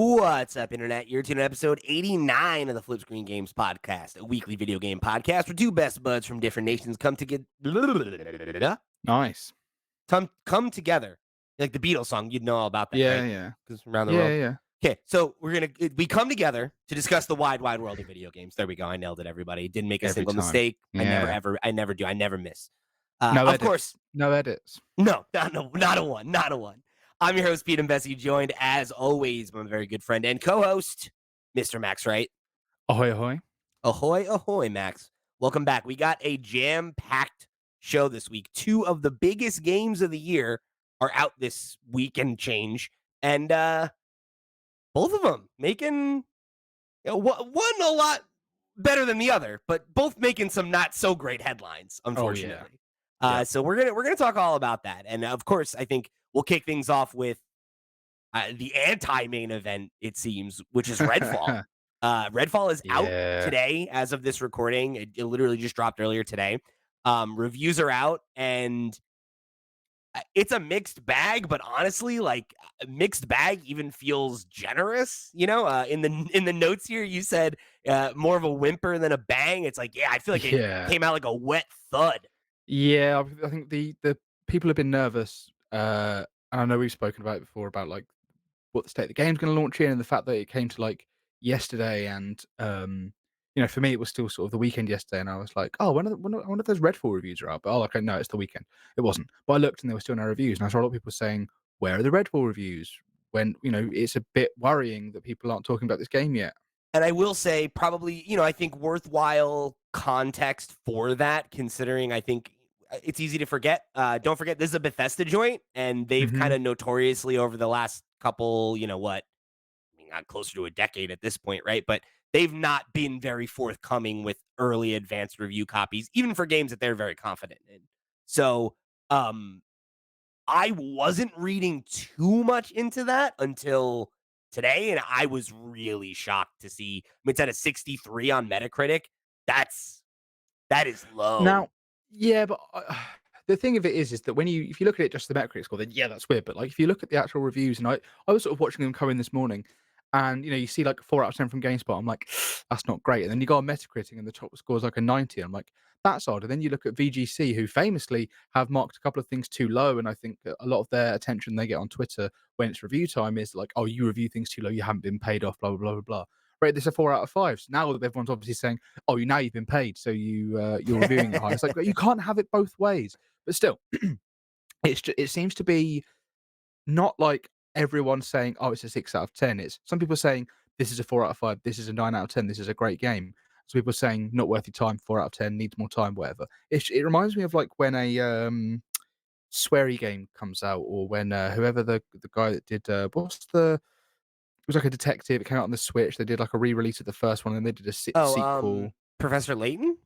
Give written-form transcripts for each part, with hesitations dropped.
What's up, Internet? You're tuning in episode 89 of the FlipScreen Games Podcast, a weekly video game podcast where two best buds from different nations come together. Nice. Come together. Like the Beatles song, you'd know all about that, Yeah, right? yeah. Because from around the Yeah, world. yeah. Okay, so we come together to discuss the wide world of video games. There we go. I nailed it, everybody. Didn't make a Every single time. mistake. Yeah. I never do. I never miss. No Of edits. course, No edits. no, not a one. I'm your host, Pete and Bessie, joined as always by my very good friend and co-host, Mr. Max Wright. Ahoy, ahoy. Ahoy, ahoy, Max. Welcome back. We got a jam-packed show this week. Two of the biggest games of the year are out this week and change. And both of them making one a lot better than the other, but both making some not so great headlines, unfortunately. So we're gonna talk all about that. And of course, I think we'll kick things off with the anti-main event, it seems, which is Redfall. Redfall is out today as of this recording. It literally just dropped earlier today. Reviews are out, and it's a mixed bag, but honestly, like mixed bag even feels generous. You know, in the notes here, you said more of a whimper than a bang. It's like, yeah, I feel like it came out like a wet thud. Yeah, I think the people have been nervous. And I know we've spoken about it before about like what the state of the game's going to launch in, and the fact that it came to like yesterday, and for me it was still sort of the weekend yesterday, and I was like, oh, when if those Redfall reviews are out? But okay, no, it's the weekend. It wasn't, but I looked and there were still no reviews, and I saw a lot of people saying, where are the Redfall reviews? When it's a bit worrying that people aren't talking about this game yet. And I will say, probably, I think worthwhile context for that, considering I think it's easy to forget. Don't forget, this is a Bethesda joint, and they've kind of notoriously over the last couple, not closer to a decade at this point, right? But they've not been very forthcoming with early advanced review copies, even for games that they're very confident in. So I wasn't reading too much into that until today, and I was really shocked to see it's at a 63 on Metacritic. That is low. Now, yeah, but the thing of it is that if you look at it just the Metacritic score, then yeah, that's weird. But like if you look at the actual reviews, and I was sort of watching them come in this morning, and you see like 4 out of 10 from GameSpot, I'm like, that's not great. And then you go on Metacritic, and the top score is like a 90. I'm like, that's odd. And then you look at VGC, who famously have marked a couple of things too low, and I think a lot of their attention they get on Twitter when it's review time is like, oh, you review things too low, you haven't been paid off, blah blah blah blah blah. Right, this is a 4 out of 5. So now everyone's obviously saying, oh, now you've been paid, so you're reviewing it high. It's like you can't have it both ways. But still, it seems to be not like everyone saying, oh, it's a 6 out of 10. It's some people saying this is a 4 out of 5, this is a 9 out of 10, this is a great game. Some people saying not worth your time, 4 out of 10, needs more time, whatever. It reminds me of like when a sweary game comes out, or when whoever the guy that did it was like a detective. It came out on the Switch. They did like a re-release of the first one, and they did a sequel. Professor Layton?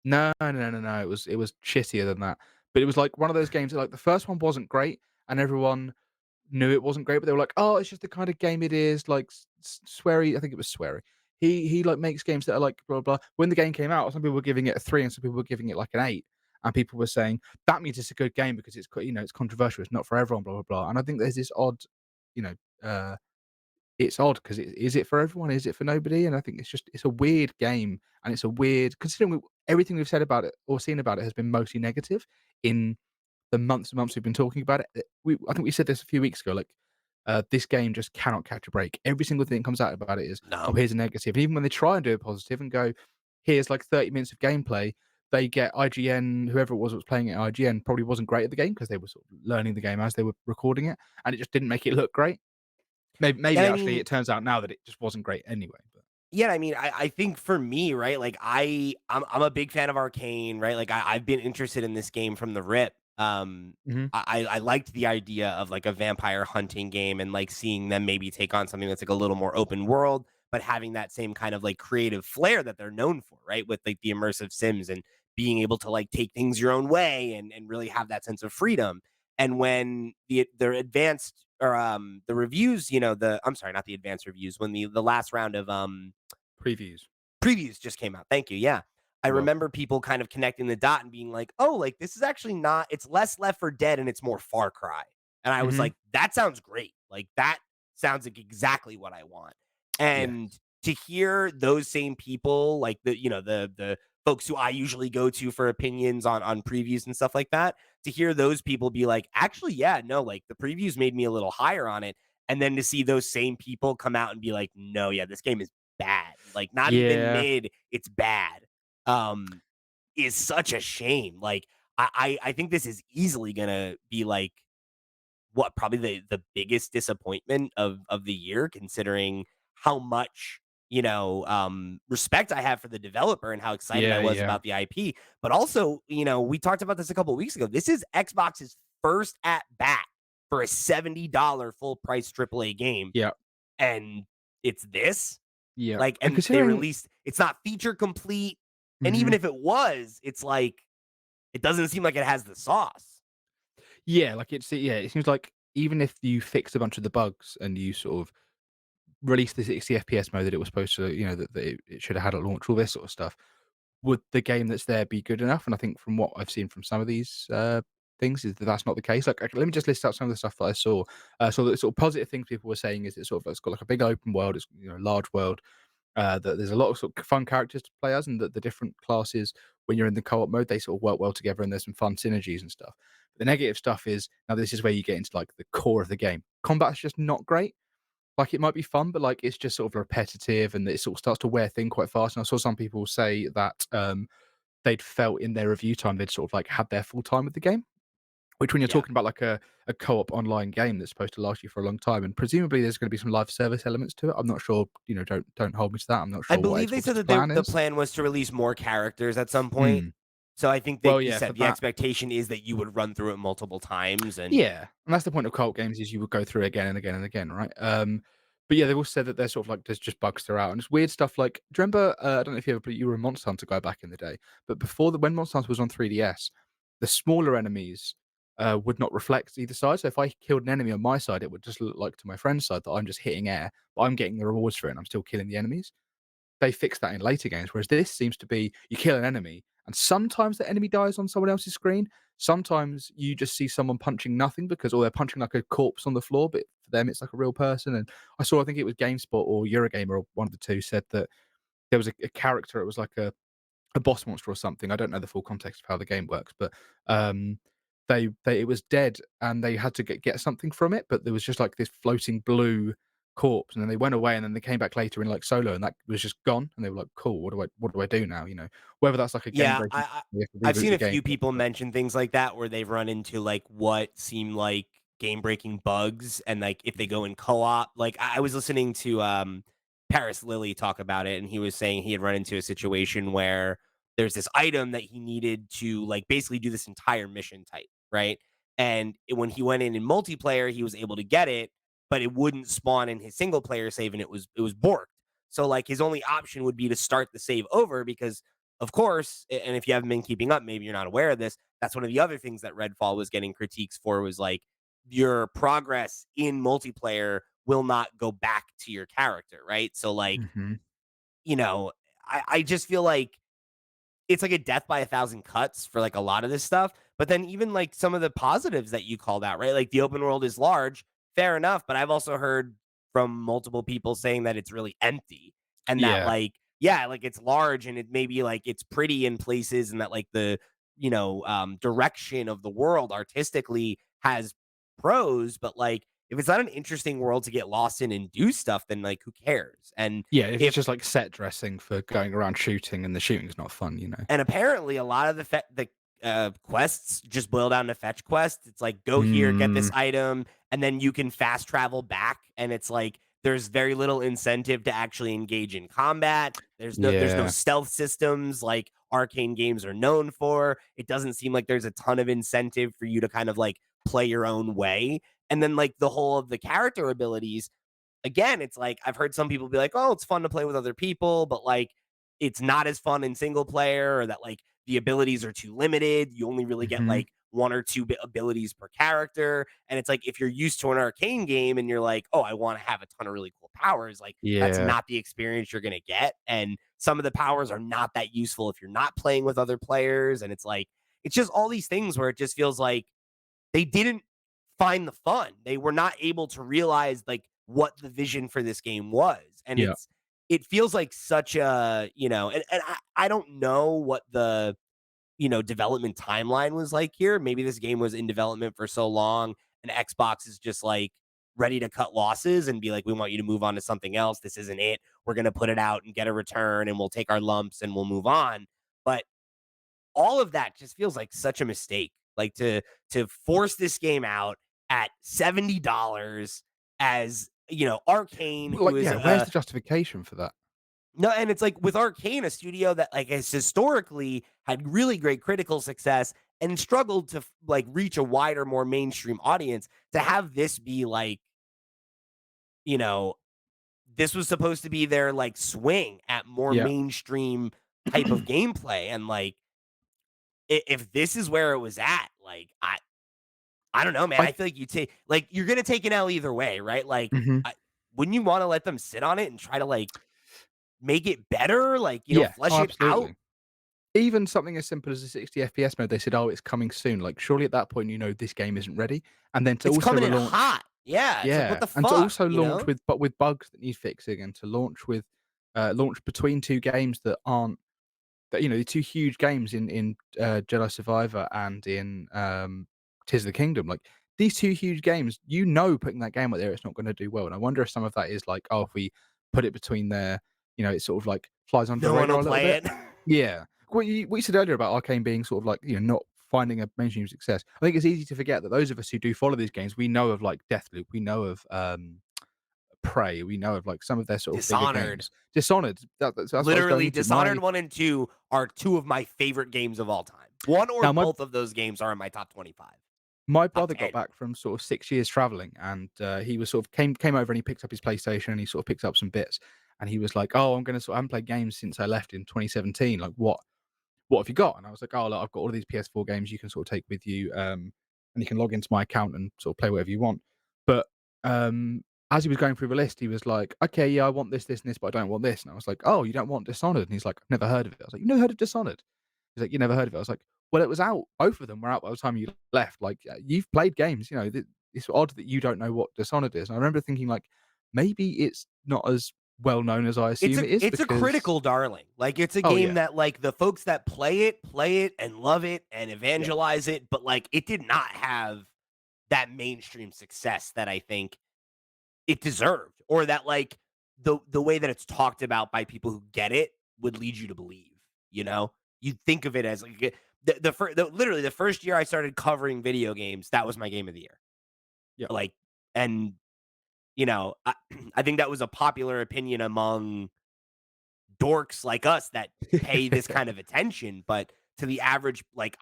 No. It was shittier than that. But it was like one of those games that like the first one wasn't great, and everyone knew it wasn't great. But they were like, "Oh, it's just the kind of game it is." Like Swery, I think it was Swery. He like makes games that are like blah blah. When the game came out, some people were giving it a 3, and some people were giving it like an 8. And people were saying that means it's a good game because it's it's controversial. It's not for everyone. Blah blah blah. And I think there's this odd, it's odd because is it for everyone? Is it for nobody? And I think it's a weird game, and it's a weird considering everything we've said about it or seen about it has been mostly negative in the months and months we've been talking about it. I think we said this a few weeks ago. Like this game just cannot catch a break. Every single thing that comes out about it is oh, here's a negative. And even when they try and do a positive and go, here's like 30 minutes of gameplay, they get IGN, whoever it was that was playing it at IGN, probably wasn't great at the game because they were sort of learning the game as they were recording it, and it just didn't make it look great. Maybe actually it turns out now that it just wasn't great anyway. But yeah, I mean, I think for me, right, like I'm a big fan of Arcane, right? Like I've been interested in this game from the rip. I liked the idea of like a vampire hunting game and like seeing them maybe take on something that's like a little more open world, but having that same kind of like creative flair that they're known for, right? With like the immersive sims and being able to like take things your own way and really have that sense of freedom. And when their advanced or the reviews, I'm sorry, not the advanced reviews, when the last round of previews just came out. Thank you. Yeah. I remember people kind of connecting the dot and being like, oh, like this is actually not, it's less Left 4 Dead and it's more Far Cry. And I was like, that sounds great. Like that sounds like exactly what I want. Yeah. And to hear those same people, like the folks who I usually go to for opinions on previews and stuff like that, to hear those people be like, actually, yeah, no, like the previews made me a little higher on it. And then to see those same people come out and be like, no, yeah, this game is bad. Like not even Yeah. mid, it's bad. Um, is such a shame. Like I think this is easily gonna be like what probably the biggest disappointment of the year, considering how much respect I have for the developer and how excited I Yeah, was yeah. about the IP. But also, we talked about this a couple of weeks ago. This is Xbox's first at bat for a $70 full price AAA game, Yeah. and it's this. Yeah. Like, And and they considering released it's not feature complete. And even Mhm. if it was, it's like it doesn't seem like it has the sauce. Yeah, like, it seems like even if you fix a bunch of the bugs and you sort of release the 60 FPS mode that it was supposed to, that it should have had at launch, all this sort of stuff, would the game that's there be good enough? And I think from what I've seen from some of these, things is that that's not the case. Like, okay, let me just list out some of the stuff that I saw. So the sort of positive things people were saying is it's got like a big open world, it's, large world, that there's a lot of sort of fun characters to play as, and that the different classes, when you're in the co-op mode, they sort of work well together, and there's some fun synergies and stuff. But the negative stuff is now this is where you get into like the core of the game. Combat's just not great. Like it might be fun, but like it's just sort of repetitive, and it sort of starts to wear thin quite fast. And I saw some people say that they'd felt in their review time they'd sort of like had their full time with the game. Which when you're Yeah. talking about like a co-op online game that's supposed to last you for a long time, and presumably there's going to be some live service elements to it. I'm not sure. Don't hold me to that. I'm not I sure what believe they said Xbox's that plan the is. plan was to release more characters at some point. Hmm. So I think Well, that you yeah, for said the that, expectation is that you would run through it multiple times and yeah, and that's the point of co-op games is you would go through it again and again and again, right? But yeah, they've also said that there's sort of like there's just bugs throughout, and it's weird stuff. Like, do you remember? I don't know if you were a Monster Hunter guy back in the day, but when Monster Hunter was on 3DS, the smaller enemies would not reflect either side. So if I killed an enemy on my side, it would just look like to my friend's side that I'm just hitting air, but I'm getting the rewards for it, and I'm still killing the enemies. They fixed that in later games, whereas this seems to be you kill an enemy, and sometimes the enemy dies on someone else's screen. Sometimes you just see someone punching nothing because or they're punching like a corpse on the floor, but for them it's like a real person. And I think it was GameSpot or Eurogamer or one of the two said that there was a character, it was like a boss monster or something. I don't know the full context of how the game works, but um, they it was dead and they had to get something from it, but there was just like this floating blue corpse, and then they went away, and then they came back later in like solo, and that was just gone, and they were like, "Cool, what do I do now?" Whether that's like a game yeah, breaking, you have to I've reboot seen the a game. few people mention things like that where they've run into like what seem like game breaking bugs and like if they go in co-op. Like I was listening to Paris Lilly talk about it, and he was saying he had run into a situation where there's this item that he needed to like basically do this entire mission type, right? And when he went in multiplayer, he was able to get it, but it wouldn't spawn in his single player save, and it was borked. So like his only option would be to start the save over because of course, and if you haven't been keeping up, maybe you're not aware of this. That's one of the other things that Redfall was getting critiques for was like your progress in multiplayer will not go back to your character, right? So like, Mhm. you know, I just feel like it's like a death by a thousand cuts for like a lot of this stuff. But then even like some of the positives that you called out, right? Like the open world is large, fair enough. But I've also heard from multiple people saying that it's really empty and that Yeah. like, yeah, like it's large and it maybe like it's pretty in places and that like the, direction of the world artistically has pros, but like if it's not an interesting world to get lost in and do stuff, then like who cares? And Yeah, if it's if just like set dressing for going around shooting and the shooting's not fun. And apparently, a lot of the quests just boil down to fetch quests. It's like go here, get Mm, this item, and then you can fast travel back. And it's like there's very little incentive to actually engage in combat. There's no yeah. stealth systems like arcane games are known for. It doesn't seem like there's a ton of incentive for you to kind of like play your own way. And then like the whole of the character abilities again, it's like I've heard some people be like, "Oh, it's fun to play with other people," but like it's not as fun in single player or that like the abilities are too limited. You only really get Mhm. like one or two abilities per character. And it's like if you're used to an arcane game and you're like, "Oh, I want to have a ton of really cool powers," like that's Yeah. not the experience you're going to get. And some of the powers are not that useful if you're not playing with other players and it's just all these things where it just feels like they didn't find the fun. They were not able to realize like what the vision for this game was. And Yeah. it feels like such a, and I don't know what the, development timeline was like here. Maybe this game was in development for so long and Xbox is just like ready to cut losses and be like, we want you to move on to something else. This isn't it. We're going to put it out and get a return and we'll take our lumps and we'll move on. But all of that just feels like such a mistake. Like to force this game out at $70 as, Arcane, Well, who like, is yeah, where's the justification for that? no, and it's like with Arcane, a studio that like has historically had really great critical success and struggled to like reach a wider, more mainstream audience, to have this be like, you know, this was supposed to be their like swing at more Yeah. mainstream type of gameplay. And like if this is where it was at, like I don't know, man. I I feel like you take like you're gonna take an L either way, right? Like Mhm. wouldn't you want to let them sit on it and try to like make it better? Like, Yeah. Oh, flesh it out? absolutely. Even something as simple as a 60 FPS mode, they said, "Oh, it's coming soon." Like, surely at that point, this game isn't ready, and then to It's also coming in relaunch. hot. Yeah, it's like, what Yeah, the and to fuck, also you launch know? with bugs that need fixing, and to launch between 2 games that aren't that, the 2 huge games in Jedi Survivor and in, Tears of the Kingdom. Like, these 2 huge games, putting that game out there, it's not gonna do well, and I wonder if some of that is like, oh, if we put it between there, it sort of, like, flies under the No one will radar a little play bit. it. Yeah. What you said earlier about Arcane being sort of like, not finding a mainstream success. I think it's easy to forget that those of us who do follow these games, we know of, like, Deathloop, we know of, Prey, we know of, like, some of their sort of bigger Dishonored. games. Dishonored, that's what I was going Literally, into. Dishonored 1 and 2 are 2 of my favorite games of all time. One or Now my both of those games are in my top 25, My top brother got 10. back from sort of 6 years traveling, and, he was sort of came over and he picked up his PlayStation, and he sort of picked up some bits, and he was like, "Oh, I haven't played games since I left in 2017, like, what have you got?" And I was like, "Oh, look, I've got all of these PS4 games you can sort of take with you, and you can log into my account and sort of play whatever you want." But, as he was going through the list, he was like, "Okay, yeah, I want this, this, and this, but I don't want this." And I was like, "Oh, you don't want Dishonored?" And he's like, "I've never heard of it." I was like, "You never heard of Dishonored?" He's like, "You never heard of it?" I was like, "Well, it was out. Both of them were out by the time you left. Like, you've played games, it's odd that you don't know what Dishonored is." And I remember thinking, like, maybe it's not as well known as I It's assume a it is it's a because. critical darling. Like, it's a Oh, game yeah. that, like, the folks that play it and love it and Yeah. evangelize it, but, like, it did not have that mainstream success that I think it deserved, or that, like, the way that it's talked about by people who get it would lead you to believe, you know? You'd think of it as, like, literally, the first year I started covering video games, that was my game of the year. Yeah. Like, and, I I think that was a popular opinion among dorks like us that pay this kind of attention, but to the average, like,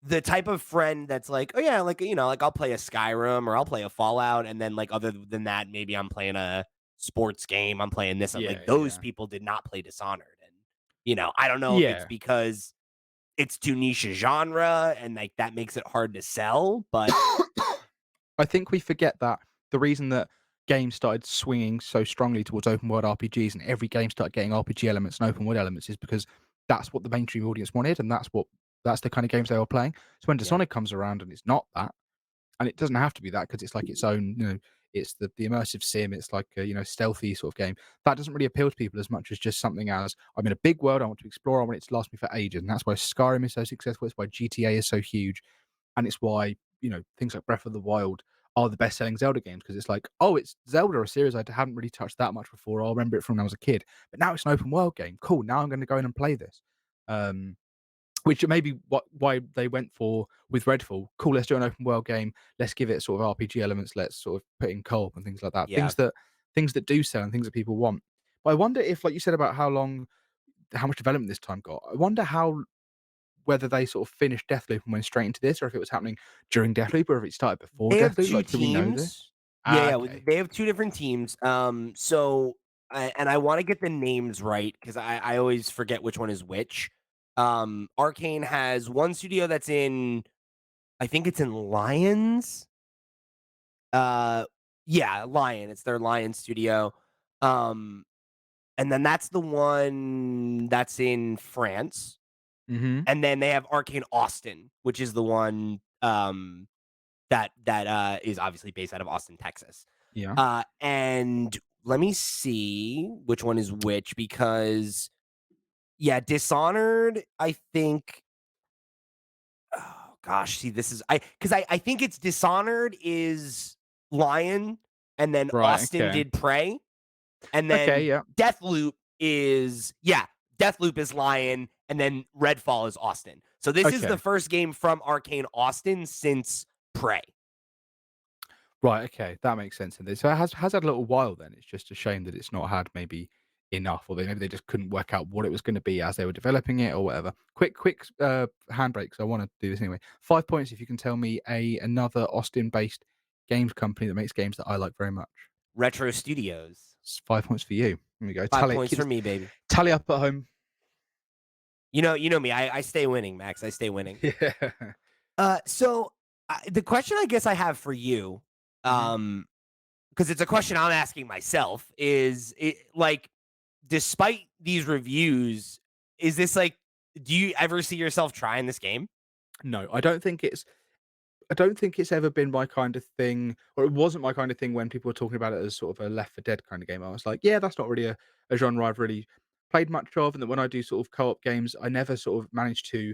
the type of friend that's like, oh yeah, like, like I'll play a Skyrim or I'll play a Fallout, and then like other than that, maybe I'm playing a sports game, I'm playing this. Like Yeah, those yeah. people did not play Dishonored, and I don't know if it's Yeah. because it's too niche a genre and like that makes it hard to sell, but I think we forget that the reason that games started swinging so strongly towards open world RPGs and every game started getting RPG elements and open world elements is because that's what the mainstream audience wanted, and that's the kind of games they were playing. So when yeah, Dishonored comes around and it's not that, and it doesn't have to be that because it's like its own, it's the immersive sim, it's like a, stealthy sort of game. That doesn't really appeal to people as much as just something as, I'm in a big world, I want to explore, I want it to last me for ages. And that's why Skyrim is so successful, it's why GTA is so huge, and it's why, things like Breath of the Wild are the best-selling Zelda games because it's like, oh, it's Zelda, a series I hadn't really touched that much before. I remember it from when I was a kid, but now it's an open world game. Cool. Now I'm going to go in and play this. Um, which may be why they went for with Redfall. Cool, let's do an open world game. Let's give it sort of RPG elements. Let's sort of put in co-op and things like that. yeah. Things that do sell and things that people want. But I wonder if, like you said about how much development this time got. I wonder how whether they sort of finished Deathloop and went straight into this, or if it was happening during Deathloop, or if it started before They have Deathloop. two Like, do we know teams. this? Yeah, Ah, yeah. okay. They have two different teams. And I want to get the names right because I always forget which one is which. Arcane has one studio that's in, I think it's in Lions. Uh, yeah, Lion. It's their Lion studio. Um, and then that's the one that's in France. Mhm. And then they have Arcane Austin, which is the one. that is obviously based out of Austin, Texas. Yeah. And let me see which one is which because yeah, Dishonored, I think. Oh gosh, see, this is I think it's Dishonored is Lion, and then Right. Austin Okay. did Prey, and Okay. then Yeah. Deathloop is Deathloop is Lion, and then Redfall is Austin. So this is the Okay. first game from Arcane Austin since Prey. Right, okay, that makes sense. And so it has had a little while then. It's just a shame that it's not had maybe enough, or maybe they just couldn't work out what it was going to be as they were developing it or whatever. Quick handbrake, 'cause I want to do this anyway. 5 points if you can tell me another Austin-based games company that makes games that I like very much. Retro Studios. 5 points for you. Here we go. 5 points for me, baby. Tally up at home. You know me. I stay winning, Max. I stay winning. Yeah. So the question I guess I have for you, Mhm. because it's a question I'm asking myself, is it like, despite these reviews, is this like, do you ever see yourself trying this game? No, I don't think it's ever been my kind of thing, or it wasn't my kind of thing when people were talking about it as sort of a Left 4 Dead kind of game. I was like, yeah, that's not really a genre I've really played much of. And that when I do sort of co-op games, I never sort of manage to,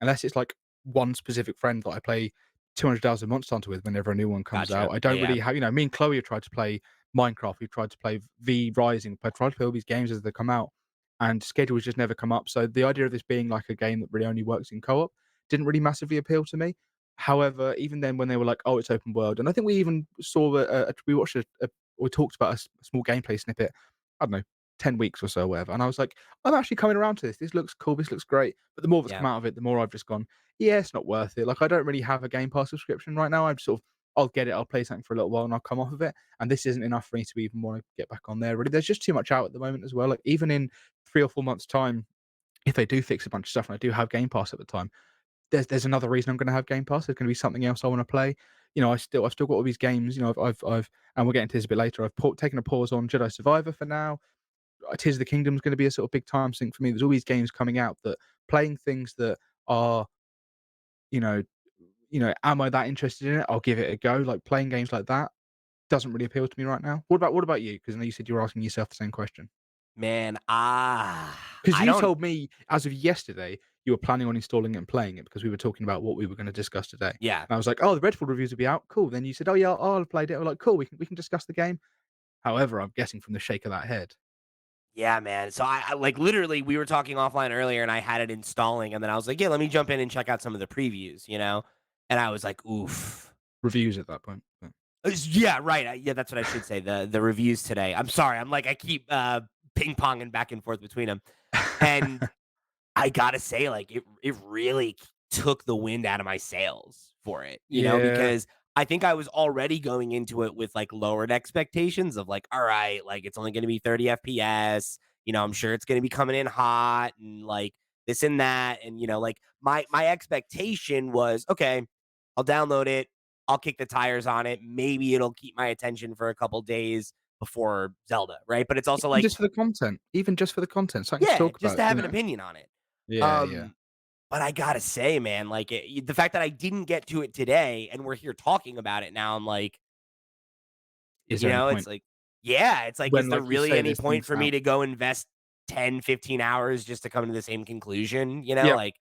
unless it's like one specific friend that I play 200 hours of Monster Hunter with whenever a new one comes out. Gotcha. I Yeah, don't yeah. really have, me and Chloe have tried to play Minecraft, we've tried to play V Rising, I tried to play all these games as they come out, and schedules just never come up. So the idea of this being like a game that really only works in co-op didn't really massively appeal to me. However, even then, when they were like, "Oh, it's open world," and I think we even saw we watched we talked about a small gameplay snippet. I don't know, 10 weeks or so, or whatever. And I was like, "I'm actually coming around to this. This looks cool. This looks great." But the more that's Yeah. come out of it, the more I've just gone, "Yeah, it's not worth it." Like I don't really have a Game Pass subscription right now. I'm sort of, I'll get it, I'll play something for a little while, and I'll come off of it. And this isn't enough for me to even want to get back on there. Really, there's just too much out at the moment as well. Like even in 3 or 4 months' time, if they do fix a bunch of stuff, and I do have Game Pass at the time, there's another reason I'm gonna have Game Pass. There's gonna be something else I wanna play. I've still got all these games, I've and we'll get into this a bit later. I've taken a pause on Jedi Survivor for now. Tears of the Kingdom is gonna be a sort of big time sink for me. There's all these games coming out that playing things that are, you know am I that interested in it? I'll give it a go. Like, playing games like that doesn't really appeal to me right now. What about you? Because I know you said you were asking yourself the same question. Man, Because I you don't. told me as of yesterday you were planning on installing it and playing it because we were talking about what we were going to discuss today. Yeah. And I was like, "Oh, the Redfall reviews will be out. Cool." Then you said, "Oh yeah, I'll have played it." I'm like, "Cool, we can discuss the game." However, I'm guessing from the shake of that head. Yeah, man. So I like literally we were talking offline earlier and I had it installing and then I was like, yeah, let me jump in and check out some of the previews, you know? And I was like, oof. Reviews at that point. But Yeah, right. Yeah, that's what I should say. The reviews today. I'm sorry. I'm like I keep ping ponging back and forth between them. And I gotta say, like, it really took the wind out of my sails for it, you know, yeah. because I think I was already going into it with like lowered expectations of like, all right, like it's only gonna be 30 FPS, you know, I'm sure it's gonna be coming in hot and like this and that. And like my expectation was, okay, I'll download it, I'll kick the tires on it, maybe it'll keep my attention for a couple days before Zelda, right? But it's also Even like, just for the content. Even just for the content. Something to yeah, talk just about, to you have an know? opinion on it. Yeah, yeah. Um, but I gotta say, man, like the fact that I didn't get to it today and we're here talking about it now, I'm like, Is there any it's point? like, yeah, it's like, is When, there like you really say, any there's point things for me out. to go invest 10, 15 hours just to come to the same conclusion? Yeah. Like,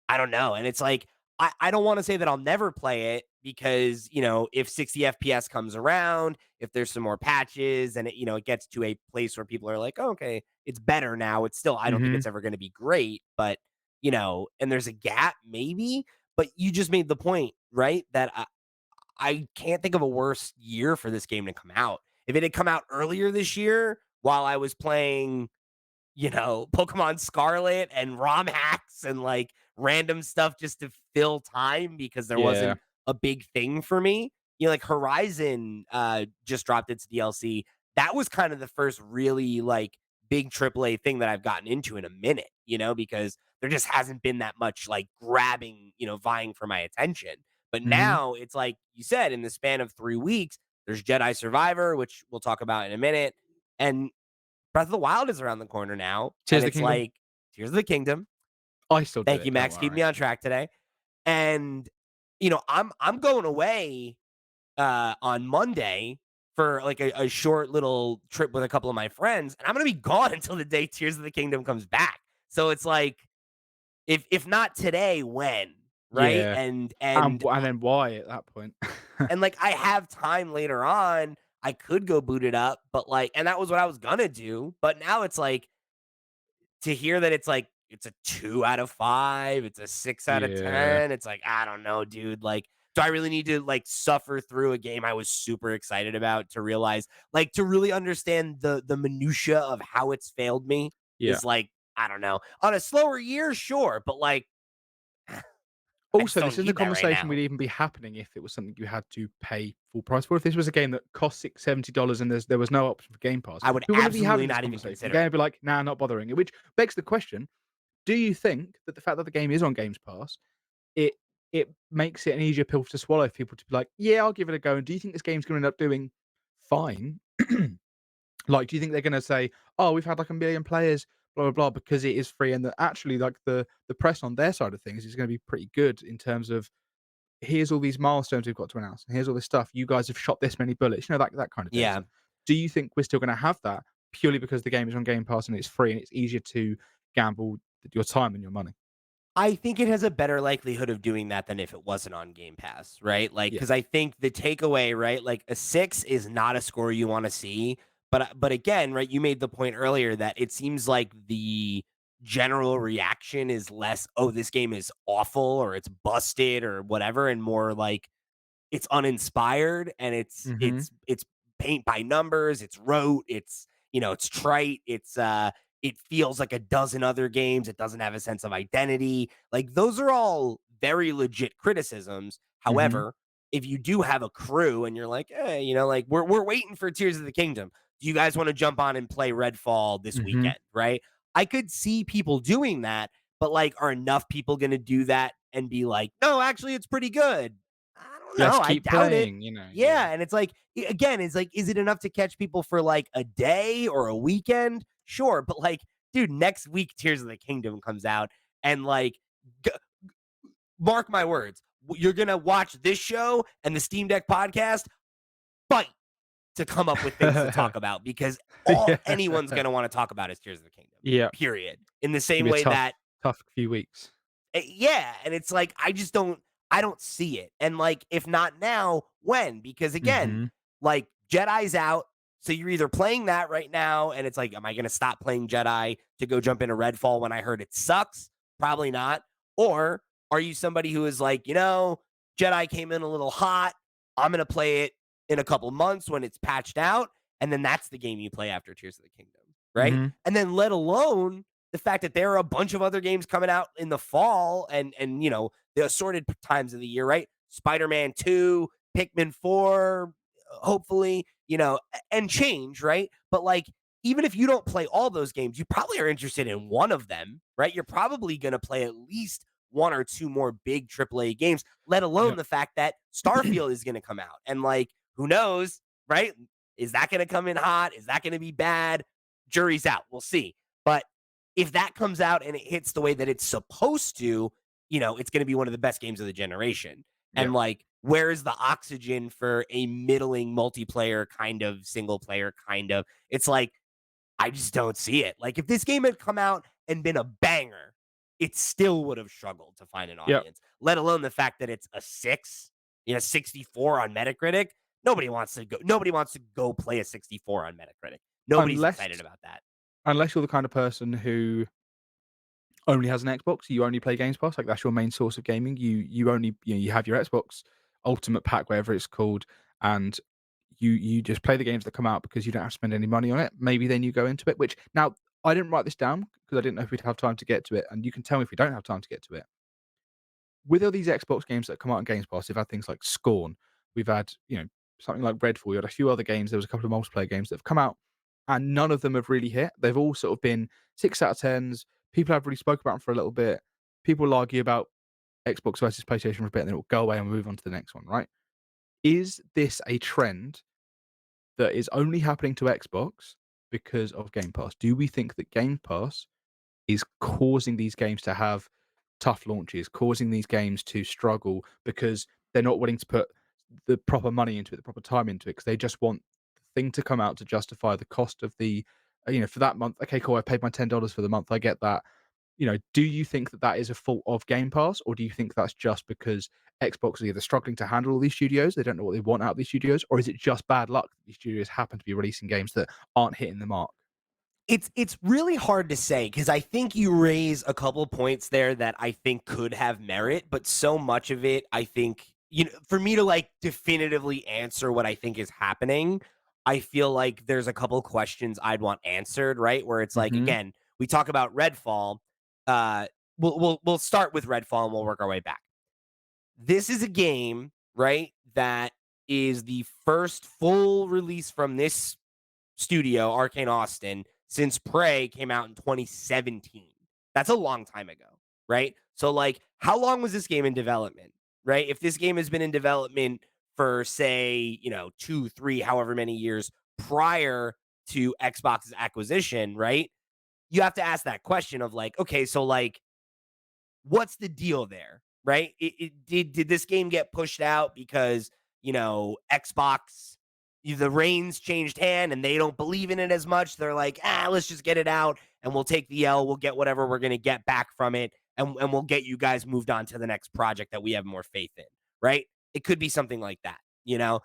I don't know. And it's like, I don't want to say that I'll never play it because, if 60 FPS comes around, if there's some more patches and it gets to a place where people are like, oh, okay, it's better now. It's still, I don't think Mhm. it's ever going to be great, but, and there's a gap maybe, but you just made the point, right? That I can't think of a worse year for this game to come out. If it had come out earlier this year while I was playing Pokemon Scarlet and ROM hacks and like random stuff just to fill time because there Yeah. wasn't a big thing for me. Like Horizon just dropped its DLC. That was kind of the first really like big AAA thing that I've gotten into in a minute, because there just hasn't been that much like grabbing, vying for my attention. But Mhm. now it's like you said, in the span of 3 weeks, there's Jedi Survivor, which we'll talk about in a minute. And Breath of the Wild is around the corner now, and Tears of the it's Kingdom? like, Tears of the Kingdom. I still do Thank you, it, don't Max, keeping me worry. on track today. And I'm going away on Monday for like a short little trip with a couple of my friends, and I'm gonna be gone until the day Tears of the Kingdom comes back. So it's like, if not today, when? Right? Yeah. And And and and then why at that point? and like I have time later on. I could go boot it up, but like, and that was what I was gonna do. But now it's like, to hear that it's like it's a 2 out of 5, it's a 6 out of Yeah. 10, it's like, I don't know, dude. Like, do I really need to like suffer through a game I was super excited about to realize, like, to really understand the minutia of how it's failed me Yeah. is like, I don't know. On a slower year, sure, but like I just Also, don't this isn't a need that right conversation now. would even be happening if it was something you had to pay full price for. If this was a game that cost $70 and there was no option for Game Pass, I would we wouldn't be absolutely having this not even conversation. The consider game it. would be like, "Nah, not bothering." Which begs the question, do you think that the fact that the game is on Games Pass, it it makes it an easier pill to swallow for people to be like, "Yeah, I'll give it a go." And do you think this game's gonna end up doing fine? Like, do you think they're gonna say, "Oh, we've had like 1 million players, blah blah blah," because it is free, and that actually like the press on their side of things is gonna be pretty good in terms of here's all these milestones we've got to announce, and here's all this stuff. You guys have shot this many bullets, that kind of Yeah. data. Do you think we're still going to have that purely because the game is on Game Pass and it's free and it's easier to gamble your time and your money? I think it has a better likelihood of doing that than if it wasn't on Game Pass, right? Like, Yeah. because I think the takeaway, right? Like a 6 is not a score you want to see. But again, right? You made the point earlier that it seems like the general reaction is less, oh, this game is awful or it's busted or whatever, and more like it's uninspired and it's Mhm. it's it's paint by numbers, it's rote, it's trite, it feels like a dozen other games, it doesn't have a sense of identity. Like those are all very legit criticisms. Mhm. However, if you do have a crew and you're like, hey, like we're waiting for Tears of the Kingdom. Do you guys want to jump on and play Redfall this Mhm. weekend? Right? I could see people doing that, but like, are enough people going to do that and be like, no, actually, it's pretty good? I don't Let's know. I keep doubt it. playing, yeah. Yeah, and it's like, again, it's like, is it enough to catch people for like a day or a weekend? Sure, but like, dude, next week Tears of the Kingdom comes out, and like, g- mark my words, you're gonna watch this show and the Steam Deck podcast fight to come up with things to talk about, because all Yeah. anyone's gonna want to talk about is Tears of the Kingdom. Yeah. Period. In the It's gonna same be a way that tough few weeks. Yeah, and it's like I don't see it. And like, if not now, when? Because again, Mhm. like Jedi's out, so you're either playing that right now and it's like, am I going to stop playing Jedi to go jump into Redfall when I heard it sucks? Probably not. Or are you somebody who is like, Jedi came in a little hot. I'm going to play it in a couple months when it's patched out, and then that's the game you play after Tears of the Kingdom, right? Mhm. And then let alone the fact that there are a bunch of other games coming out in the fall, and the assorted times of the year, right? Spider-Man 2, Pikmin 4, hopefully, and change, right? But like, even if you don't play all those games, you probably are interested in one of them, right? You're probably going to play at least one or two more big AAA games, let alone Yep. the fact that Starfield is going to come out. And like, who knows, right? Is that going to come in hot? Is that going to be bad? Jury's out. We'll see. But if that comes out and it hits the way that it's supposed to, it's going to be one of the best games of the generation. Yeah. And like, where is the oxygen for a middling multiplayer kind of single player kind of? It's like, I just don't see it. Like, if this game had come out and been a banger, it still would have struggled to find an Yep. audience, let alone the fact that it's a 64 on Metacritic. Nobody wants to go play a 64 on Metacritic. Nobody's excited Unless about that. unless you're the kind of person who only has an Xbox, you only play Games Pass, like that's your main source of gaming. You only you have your Xbox Ultimate Pack, whatever it's called, and you just play the games that come out because you don't have to spend any money on it. Maybe then you go into it. Which now I didn't write this down because I didn't know if we'd have time to get to it, and you can tell me if we don't have time to get to it. With all these Xbox games that come out on Games Pass, we've had things like Scorn, we've had something like Redfall, we had a few other games. There was a couple of multiplayer games that have come out, and none of them have really hit. They've all sort of been 6 out of 10s. People have really spoke about them for a little bit. People will argue about Xbox versus PlayStation for a bit, and then it'll go away and we'll move on to the next one, right? Is this a trend that is only happening to Xbox because of Game Pass? Do we think that Game Pass is causing these games to have tough launches, causing these games to struggle because they're not willing to put the proper money into it, the proper time into it, because they just want the thing to come out to justify the cost of the, for that month. Okay, cool. I paid my $10 for the month. I get that. Do you think that that is a fault of Game Pass, or do you think that's just because Xbox is either struggling to handle all these studios, they don't know what they want out of these studios, or is it just bad luck that these studios happen to be releasing games that aren't hitting the mark? It's really hard to say because I think you raise a couple points there that I think could have merit, but so much of it, I think, for me to like definitively answer what I think is happening, I feel like there's a couple questions I'd want answered, right? Where it's like, Mhm. again, we talk about Redfall. Uh, we'll start with Redfall and we'll work our way back. This is a game, right? That is the first full release from this studio, Arcane Austin, since Prey came out in 2017. That's a long time ago, right? So, like, how long was this game in development, right? If this game has been in development for, say, 2, 3, however many years prior to Xbox's acquisition, right? You have to ask that question of, like, okay, so, like, what's the deal there, right? Did this game get pushed out because Xbox, the reins changed hand and they don't believe in it as much? They're like, let's just get it out and we'll take the L. We'll get whatever we're gonna get back from it, and we'll get you guys moved on to the next project that we have more faith in, right? It could be something like that. You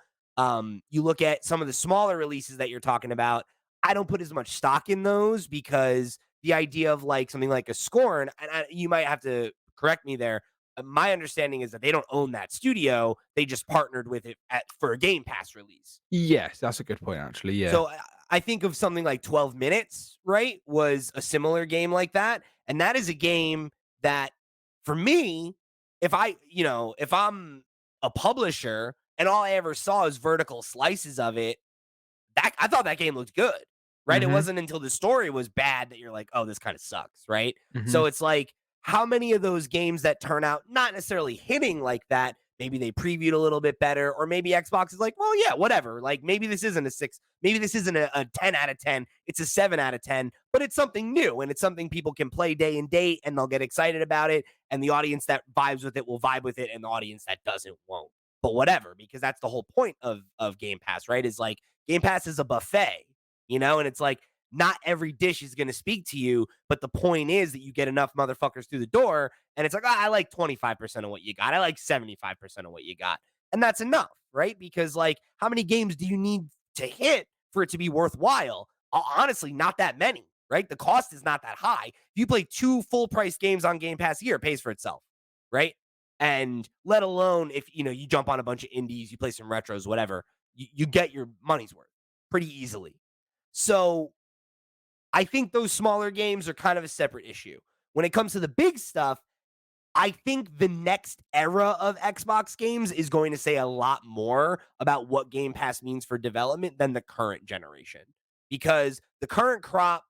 look at some of the smaller releases that you're talking about. I don't put as much stock in those because the idea of like something like a Scorn, and you might have to correct me there. My understanding is that they don't own that studio; they just partnered with it for a Game Pass release. Yes, that's a good point, actually. Yeah. So I think of something like 12 Minutes, right? Was a similar game like that, and that is a game that, for me, if I'm a publisher and all I ever saw is vertical slices of it, that I thought that game looked good, right? It Mhm. wasn't until the story was bad that you're like, "Oh, this kind of sucks," right? Mhm. So it's like, how many of those games that turn out not necessarily hitting like that, maybe they previewed a little bit better, or maybe Xbox is like, "Well, yeah, whatever. Like maybe this isn't a 6, maybe this isn't a 10 out of 10, it's a 7 out of 10, but it's something new and it's something people can play day and date and they'll get excited about it, and the audience that vibes with it will vibe with it and the audience that doesn't won't." But whatever, because that's the whole point of Game Pass, right? Is like Game Pass is a buffet, and it's like not every dish is going to speak to you, but the point is that you get enough motherfuckers through the door, and it's like, I like 25% of what you got. I like 75% of what you got. And that's enough, right? Because, like, how many games do you need to hit for it to be worthwhile? Honestly, not that many, right? The cost is not that high. If you play 2 full price games on Game Pass a year, it pays for itself, right? And let alone if you jump on a bunch of indies, you play some retros, whatever, you get your money's worth pretty easily. So I think those smaller games are kind of a separate issue. When it comes to the big stuff, I think the next era of Xbox games is going to say a lot more about what Game Pass means for development than the current generation. Because the current crop,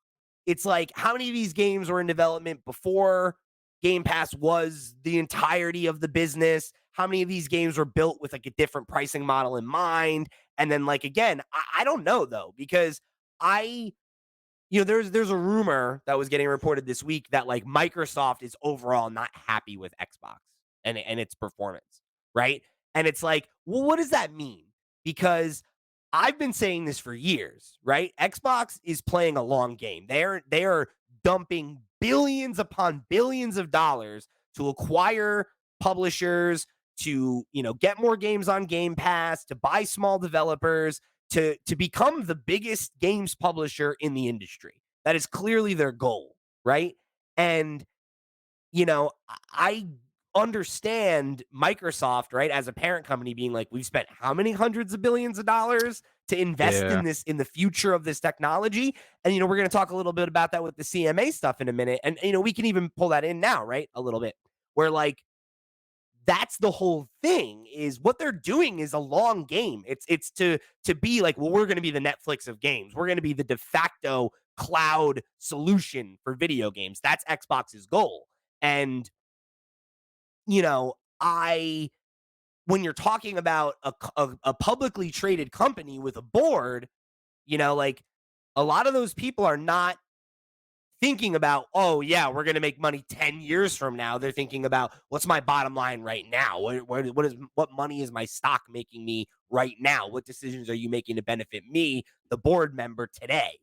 it's like, how many of these games were in development before Game Pass was the entirety of the business? How many of these games were built with like a different pricing model in mind? And then, like, again, I don't know though, because I there's a rumor that was getting reported this week that like Microsoft is overall not happy with Xbox and its performance, right? And it's like, well, what does that mean? Because I've been saying this for years, right? Xbox is playing a long game. They are dumping billions upon billions of dollars to acquire publishers, to get more games on Game Pass, to buy small developers, to become the biggest games publisher in the industry. That is clearly their goal, right? And I understand Microsoft, right, as a parent company being like, we've spent how many hundreds of billions of dollars to invest Yeah. in this, in the future of this technology. And we're going to talk a little bit about that with the CMA stuff in a minute. And we can even pull that in now, right? A little bit. Where like that's the whole thing, is what they're doing is a long game. It's to be like, well, we're going to be the Netflix of games. We're going to be the de facto cloud solution for video games. That's Xbox's goal. And I when you're talking about a publicly traded company with a board, like, a lot of those people are not thinking about, oh yeah, we're going to make money 10 years from now. They're thinking about, what's my bottom line right now? What money is my stock making me right now? What decisions are you making to benefit me, the board member, today?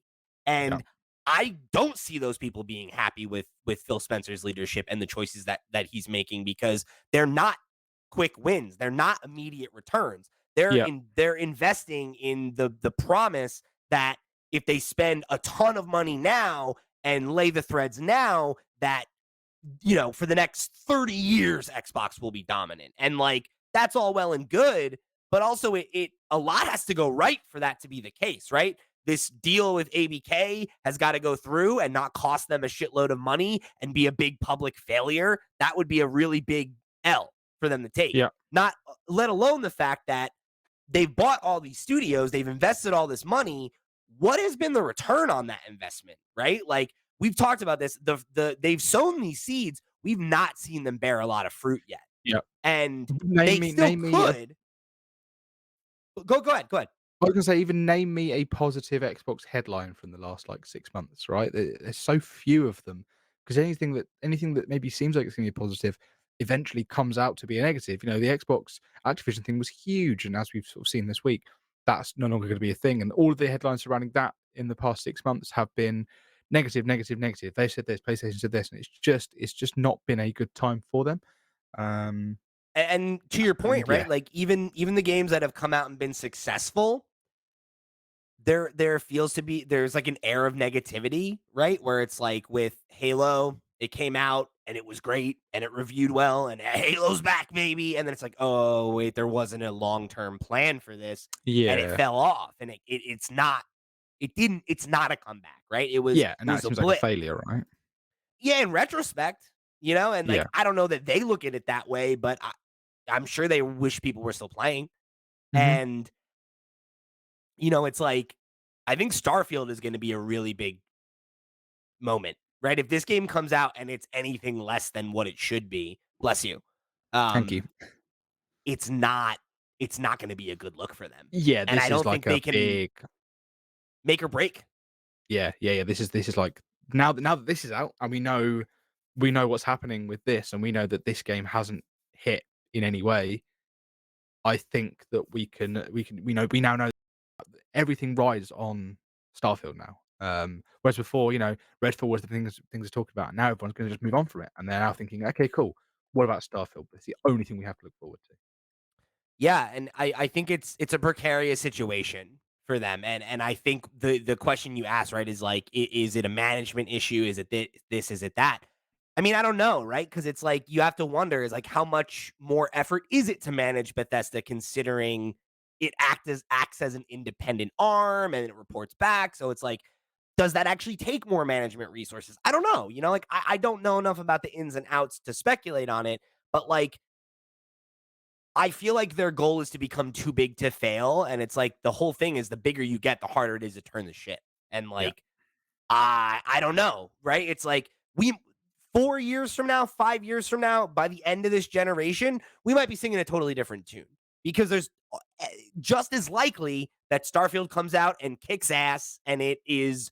Yeah. And I don't see those people being happy with Phil Spencer's leadership and the choices that he's making, because they're not quick wins. They're not immediate returns. Yeah. They're investing in the promise that if they spend a ton of money now and lay the threads now, that, for the next 30 years, Xbox will be dominant. And like, that's all well and good, but also it a lot has to go right for that to be the case, right? This deal with ABK has got to go through and not cost them a shitload of money and be a big public failure. That would be a really big L for them to take. Yeah. Not let alone the fact that they've bought all these studios, they've invested all this money. What has been the return on that investment, right? Like, we've talked about this. They've sown these seeds. We've not seen them bear a lot of fruit yet. Yeah. And Name they me still name me a could. Go ahead. Go ahead. I was gonna say, even name me a positive Xbox headline from the last, like, 6 months, right? There's so few of them, because anything that maybe seems like it's gonna be positive eventually comes out to be a negative. The Xbox Activision thing was huge, and as we've sort of seen this week, that's no longer gonna be a thing, and all of the headlines surrounding that in the past 6 months have been negative, negative, negative. They said this, PlayStation said this, and it's just not been a good time for them. Um, And to your and point, yeah. right? Like, even the games that have come out and been successful, there's like an air of negativity, right? Where it's like with Halo, it came out and it was great and it reviewed well and Halo's back, baby. And then it's like, oh wait, there wasn't a long-term plan for this, and it Yeah. fell off. And it's not a comeback, right? It was Yeah, it and now was it a seems like a blip. failure, right? Yeah, in retrospect, and like, Yeah. I don't know that they look at it that way, but I'm sure they wish people were still playing. Mhm. And it's like, I think Starfield is going to be a really big moment, right? If this game comes out and it's anything less than what it should be, bless you, Thank you. um, it's not it's not going to be a good look for them. Yeah, And I this is don't like think a they can big make or break. yeah. This is like now that this is out and we know what's happening with this, and we know that this game hasn't hit in any way. I think that we now know everything rides on Starfield now. Whereas before, Redfall was the things to talk about. And now everyone's gonna just move on from it, and they're now thinking, okay, cool. What about Starfield? It's the only thing we have to look forward to. Yeah, and I think it's a precarious situation for them. And I think the question you asked, right, is like, is it a management issue? Is it this? Is it that? I mean, I don't know, right? Because it's like, you have to wonder, is like, how much more effort is it to manage Bethesda, considering it acts as an independent arm and it reports back. So it's like, does that actually take more management resources? I don't know. Like, I don't know enough about the ins and outs to speculate on it, but like, I feel like their goal is to become too big to fail. And it's like, the whole thing is, the bigger you get, the harder it is to turn the ship. And Yeah. like, I don't know, right? It's like, 4 years from now, 5 years from now, by the end of this generation, we might be singing a totally different tune, because there's just as likely that Starfield comes out and kicks ass and it is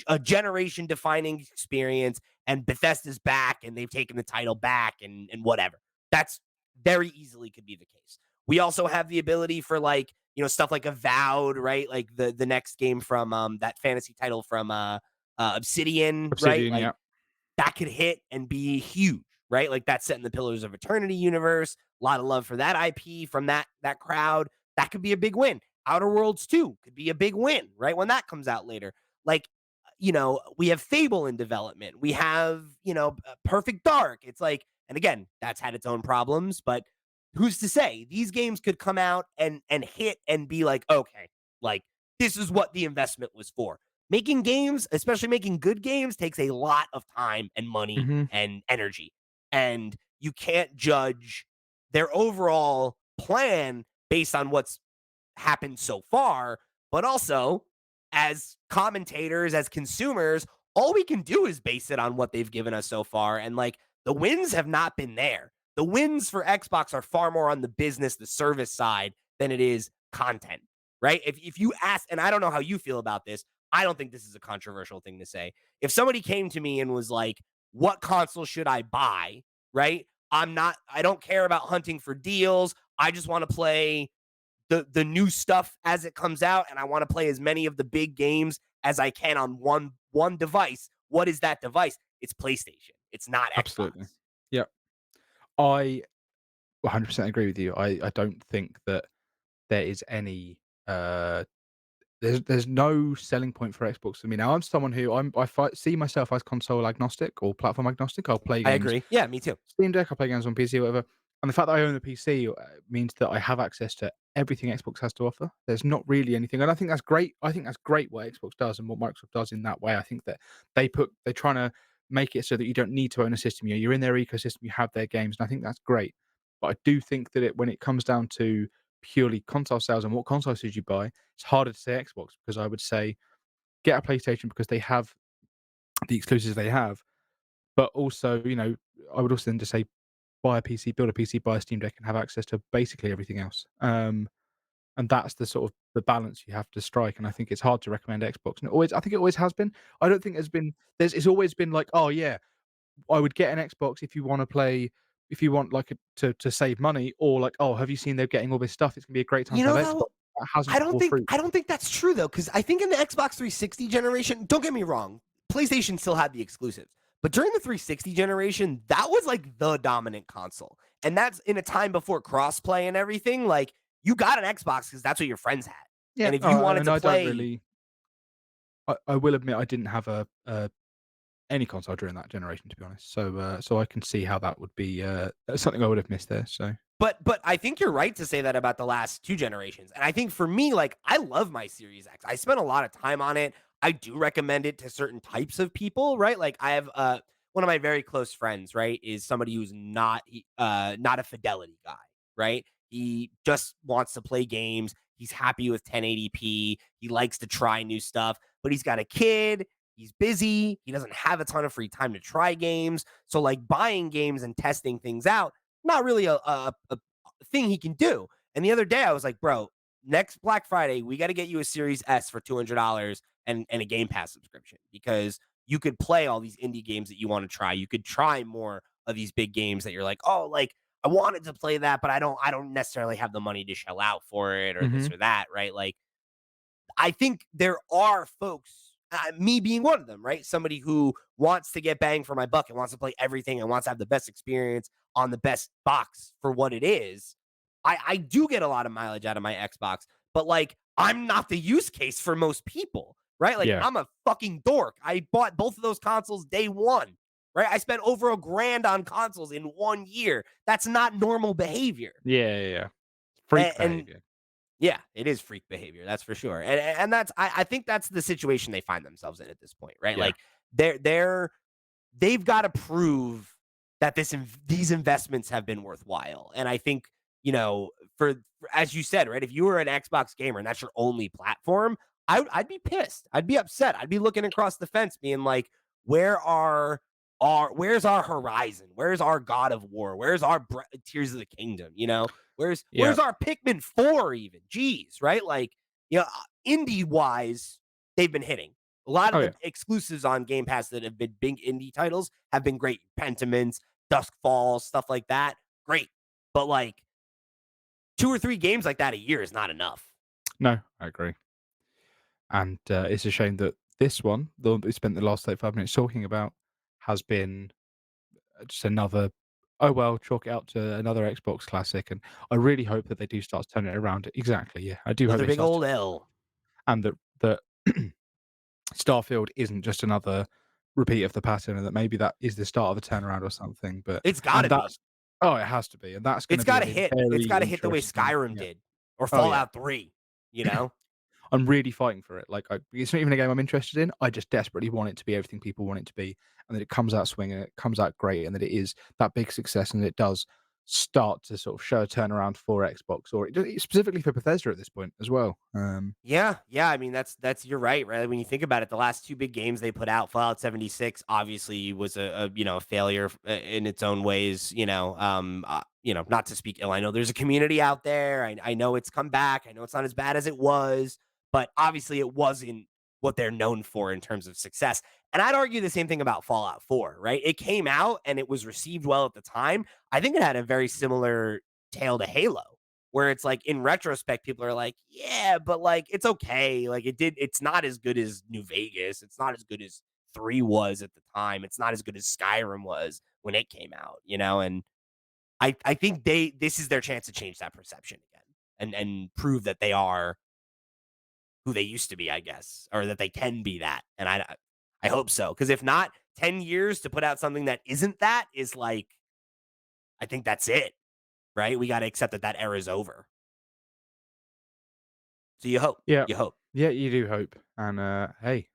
a generation defining experience, and Bethesda's back and they've taken the title back, and whatever. That's very easily could be the case. We also have the ability for, like, stuff like Avowed, right? Like the next game from that fantasy title from Obsidian, right? Obsidian, Like, yeah. that could hit and be huge, right? Like, that's set in the Pillars of Eternity universe. A lot of love for that IP from that crowd. That could be a big win. Outer Worlds 2 could be a big win, right? When that comes out later. Like, we have Fable in development. We have, Perfect Dark. It's like, and again, that's had its own problems, but who's to say? These games could come out and hit and be like, okay, like, this is what the investment was for. Making games, especially making good games, takes a lot of time and money Mhm. and energy. And you can't judge their overall plan based on what's happened so far, but also, as commentators, as consumers, all we can do is base it on what they've given us so far. And like, the wins have not been there. The wins for Xbox are far more on the business, the service side than it is content, right? If you ask, and I don't know how you feel about this, I don't think this is a controversial thing to say. If somebody came to me and was like, what console should I buy? Right? I don't care about hunting for deals. I just want to play the new stuff as it comes out, and I want to play as many of the big games as I can on one device. What is that device? It's PlayStation. It's not Absolutely. Xbox. Yeah. I 100% agree with you. I don't think that there is any, uh there's no selling point for Xbox for me. Now, I'm someone who see myself as console agnostic or platform agnostic. I'll play I games agree. Yeah, me too. Steam Deck, I play games on PC or whatever, and the fact that I own a PC means that I have access to everything Xbox has to offer. There's not really anything, and I think that's great. I think that's great what Xbox does and what Microsoft does in that way. I think that they're trying to make it so that you don't need to own a system. You're in their ecosystem, you have their games, and I think that's great. But I do think that when it comes down to purely console sales and what console should you buy, it's harder to say Xbox because I would say get a PlayStation because they have the exclusives they have, but also, I would also then just say buy a PC, build a PC, buy a Steam Deck, and have access to basically everything else. And that's the sort of the balance you have to strike. And I think it's hard to recommend Xbox. And I think it always has been. I don't think it's always been like, oh yeah, I would get an Xbox if you want to play, if you want like to save money, or like, oh, have you seen they're getting all this stuff? It's gonna be a great time You to have know, Xbox. though, That hasn't bore fruit. I don't think that's true though, because I think in the Xbox 360 generation, don't get me wrong, PlayStation still had the exclusives. But during the 360 generation, that was like the dominant console. And that's in a time before crossplay and everything. Like you got an Xbox because that's what your friends had. Yeah, And if you wanted and to I don't play, really. I will admit I didn't have a any console during that generation, to be honest. So I can see how that would be something I would have missed there. So but I think you're right to say that about the last two generations. And I think for me, like I love my Series X. I spent a lot of time on it. I do recommend it to certain types of people, right? Like I have one of my very close friends, right, is somebody who's not a fidelity guy, right? He just wants to play games. He's happy with 1080p. He likes to try new stuff, but he's got a kid. He's busy. He doesn't have a ton of free time to try games. So like buying games and testing things out, not really a thing he can do. And the other day I was like, bro, next Black Friday, we got to get you a Series S for $200 and a Game Pass subscription because you could play all these indie games that you want to try. You could try more of these big games that you're like, oh, like I wanted to play that, but I don't necessarily have the money to shell out for it or this hmm or that, right? Like I think there are folks, me being one of them, right? Somebody who wants to get bang for my buck and wants to play everything and wants to have the best experience on the best box for what it is. I do get a lot of mileage out of my Xbox, but like I'm not the use case for most people, right? Like yeah, I'm a fucking dork. I bought both of those consoles day one, right? I spent over $1,000 on consoles in 1 year. That's not normal behavior. yeah. Freak And behavior. yeah, it is freak behavior, that's for sure. And that's I think that's the situation they find themselves in at this point, right? Yeah. Like they're they've got to prove that these investments have been worthwhile. And I think, for as you said, right, if you were an Xbox gamer and that's your only platform, I'd be pissed. I'd be upset. I'd be looking across the fence being like, where are where's our Horizon? Where's our God of War? Where's our Tears of the Kingdom? Yeah. Where's our Pikmin 4 even? Jeez, right? Like, indie wise, they've been hitting. A lot Oh of the yeah. exclusives on Game Pass that have been big indie titles have been great. Pentiments, Dusk Falls, stuff like that. Great. But like 2 or 3 games like that a year is not enough. No, I agree. And it's a shame that this one, the one that we spent the last like 5 minutes talking about, has been just another. Oh well, chalk it out to another Xbox classic, and I really hope that they do start to turn it around. Exactly, yeah, I do hope Another they big start to, old L. and that Starfield isn't just another repeat of the pattern, and that maybe that is the start of a turnaround or something. But It's got and to be. that's oh, it has to be, and that's going It's to be got a to hit. It's very got to hit the way interesting. Skyrim Yeah. did or Oh yeah. Fallout 3, you know? I'm really fighting for it. Like, it's not even a game I'm interested in. I just desperately want it to be everything people want it to be, and that it comes out swinging, it comes out great, and that it is that big success, and it does start to sort of show a turnaround for Xbox, or specifically for Bethesda at this point as well. Yeah. I mean, that's you're right, right? When you think about it, the last two big games they put out, Fallout 76, obviously was a failure in its own ways. Not to speak ill. I know there's a community out there. I know it's come back. I know it's not as bad as it was, but obviously it wasn't what they're known for in terms of success. And I'd argue the same thing about Fallout 4, right? It came out and it was received well at the time. I think it had a very similar tale to Halo, where it's like in retrospect, people are like, yeah, but like it's okay. Like it's not as good as New Vegas. It's not as good as 3 was at the time. It's not as good as Skyrim was when it came out, and I think this is their chance to change that perception again and prove that they are who they used to be, I guess, or that they can be that. And I hope so. Because if not, 10 years to put out something that isn't that is like, I think that's it, right? We got to accept that era is over. So you hope. Yeah. You hope. Yeah, you do hope. And hey,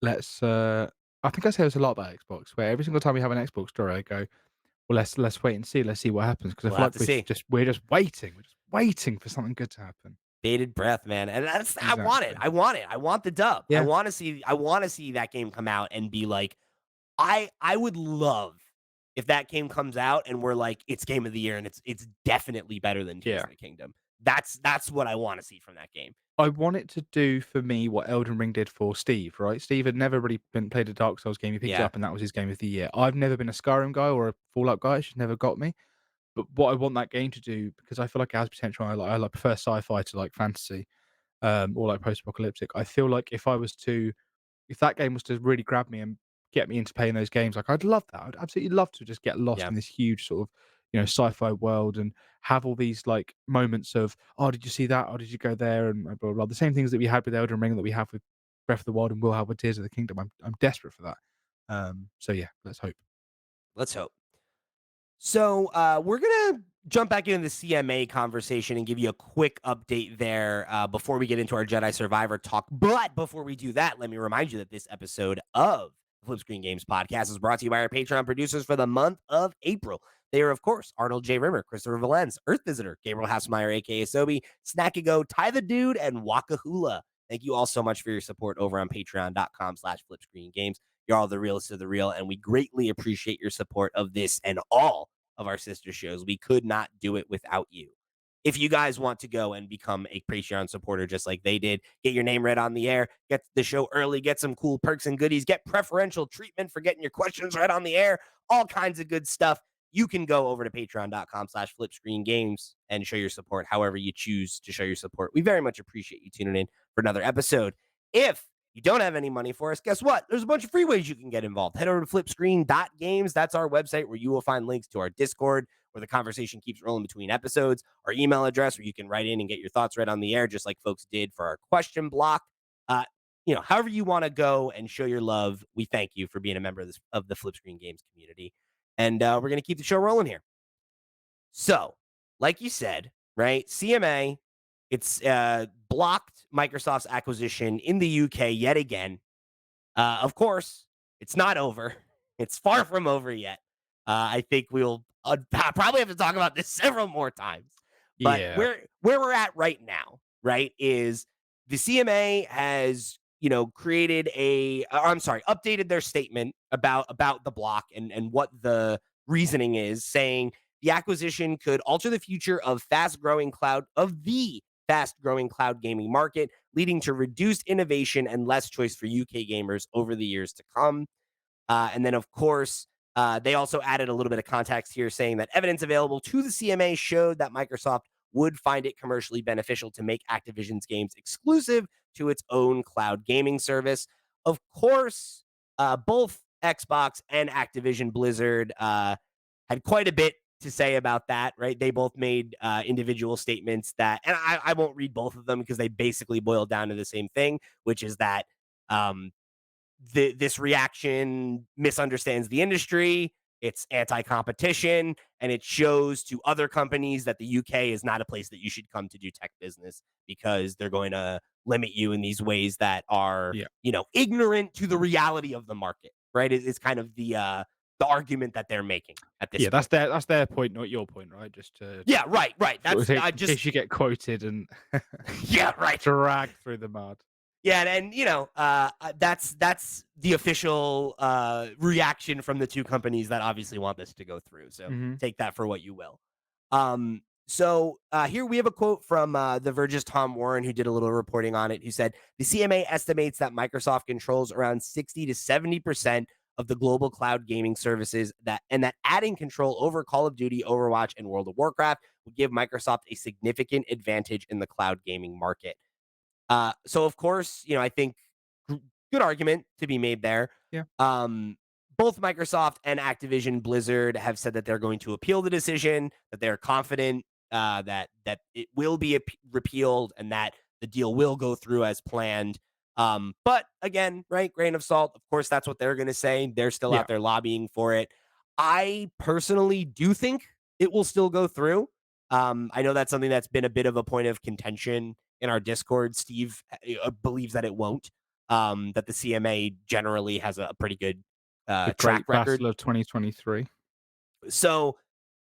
let's I think I say this a lot about Xbox, where every single time we have an Xbox story, I go, well, let's wait and see. Let's see what happens. Because I We'll feel have like to see. we're just waiting. We're just waiting for something good to happen. Bated breath, man. And I want it. Exactly. I want it. I want the dub. I Yeah. want to see that game come out and be like, I would love if that game comes out and we're like, it's game of the year and it's definitely better than Tears Yeah. of the Kingdom. That's what I want to see from that game. I want it to do for me what Elden Ring did for Steve, right? Steve had never really played a Dark Souls game. He picked it Yeah. up and that was his game of the year. I've never been a Skyrim guy or a Fallout guy. It's just never got me. But what I want that game to do, because I feel like it has potential, I like prefer sci-fi to like fantasy, or like post-apocalyptic. I feel like if that game was to really grab me and get me into playing those games, like I'd love that. I'd absolutely love to just get lost Yeah. in this huge sort of, sci-fi world and have all these like moments of, oh, did you see that? Oh, did you go there? And blah, blah, blah. The same things that we had with Elden Ring that we have with Breath of the Wild and will have with Tears of the Kingdom. I'm desperate for that. So yeah, let's hope. Let's hope. So we're gonna jump back into the CMA conversation and give you a quick update there before we get into our Jedi Survivor talk. But before we do that, let me remind you that this episode of the FlipScreen Games Podcast is brought to you by our Patreon producers for the month of April. They are, of course, Arnold J. Rimmer, Christopher Valens, Earth Visitor, Gabriel Hassmeyer, aka Sobi, Snackago, Ty the Dude, and Wakahula. Thank you all so much for your support over on patreon.com/FlipScreenGames. You're all the realest of the real, and we greatly appreciate your support of this and all of our sister shows. We could not do it without you. If you guys want to go and become a Patreon supporter just like they did, get your name read on the air, get the show early, get some cool perks and goodies, get preferential treatment for getting your questions read on the air, all kinds of good stuff. You can go over to patreon.com/FlipScreenGames and show your support however you choose to show your support. We very much appreciate you tuning in for another episode. If you don't have any money for us, guess what? There's a bunch of free ways you can get involved. Head over to flipscreen.games. That's our website where you will find links to our Discord, where the conversation keeps rolling between episodes, our email address where you can write in and get your thoughts read on the air, just like folks did for our question block. However you want to go and show your love, we thank you for being a member of the FlipScreen Games community. And we're going to keep the show rolling here. So, like you said, right, CMA, it's blocked Microsoft's acquisition in the UK yet again. Of course, it's not over. It's far from over yet. I think we'll probably have to talk about this several more times. But Yeah. where we're at right now, right, is the CMA has updated their statement about the block and what the reasoning is, saying the acquisition could alter the future of the fast-growing cloud gaming market, leading to reduced innovation and less choice for UK gamers over the years to come. And then, of course, they also added a little bit of context here, saying that evidence available to the CMA showed that Microsoft would find it commercially beneficial to make Activision's games exclusive to its own cloud gaming service. Of course, both Xbox and Activision Blizzard had quite a bit to say about that, right? They both made individual statements that, and I won't read both of them because they basically boil down to the same thing, which is that this reaction misunderstands the industry, it's anti-competition, and it shows to other companies that the UK is not a place that you should come to do tech business because they're going to limit you in these ways that are, ignorant to the reality of the market, right? It's kind of the argument that they're making at this point. That's their point, not your point, right? Just to right. That's in case you get quoted and right, dragged through the mud. Yeah, and that's the official reaction from the two companies that obviously want this to go through. So take that for what you will. So here we have a quote from The Verge's Tom Warren, who did a little reporting on it, who said the CMA estimates that Microsoft controls around 60 to 70% of the global cloud gaming services that adding control over Call of Duty, Overwatch, and World of Warcraft would give Microsoft a significant advantage in the cloud gaming market. So of course, I think good argument to be made there. Yeah. Um, Both Microsoft and Activision Blizzard have said that they're going to appeal the decision, that they're confident that it will be repealed and that the deal will go through as planned. But again, right, grain of salt. Of course, that's what they're going to say. They're still Yeah. out there lobbying for it. I personally do think it will still go through. I know that's something that's been a bit of a point of contention in our Discord. Steve believes that it won't. That the CMA generally has a pretty good The track Great record. Battle of 2023. So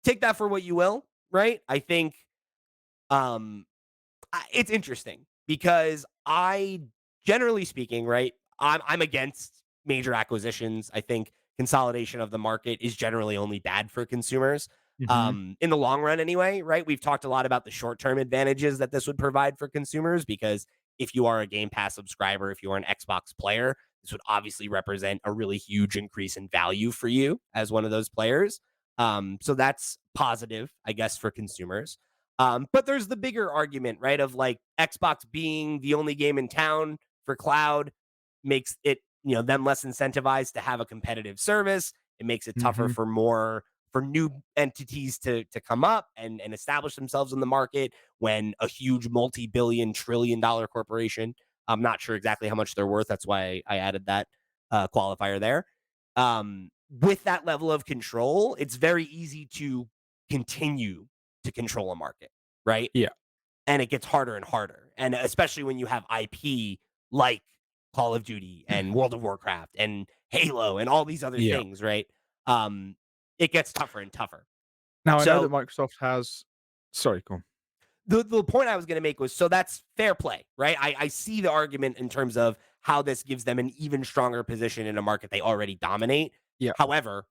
take that for what you will, right? I think um, it's interesting because generally speaking, right, I'm against major acquisitions. I think consolidation of the market is generally only bad for consumers. Hmm. In the long run, anyway, right? We've talked a lot about the short term advantages that this would provide for consumers because if you are a Game Pass subscriber, if you are an Xbox player, this would obviously represent a really huge increase in value for you as one of those players. So that's positive, I guess, for consumers. But there's the bigger argument, right? Of like Xbox being the only game in town for cloud makes it, them less incentivized to have a competitive service. It makes it tougher Hmm. for new entities to come up and establish themselves in the market when a huge multi-billion trillion dollar corporation. I'm not sure exactly how much they're worth. That's why I added that qualifier there. With that level of control, it's very easy to continue to control a market, right? Yeah. And it gets harder and harder. And especially when you have IP like Call of Duty and World of Warcraft and Halo and all these other Yeah. things, right? Um, it gets tougher and tougher. Now I know that So Microsoft has. Sorry, go on. the point I was going to make was so that's fair play, right? I see the argument in terms of how this gives them an even stronger position in a market they already dominate. Yeah. However,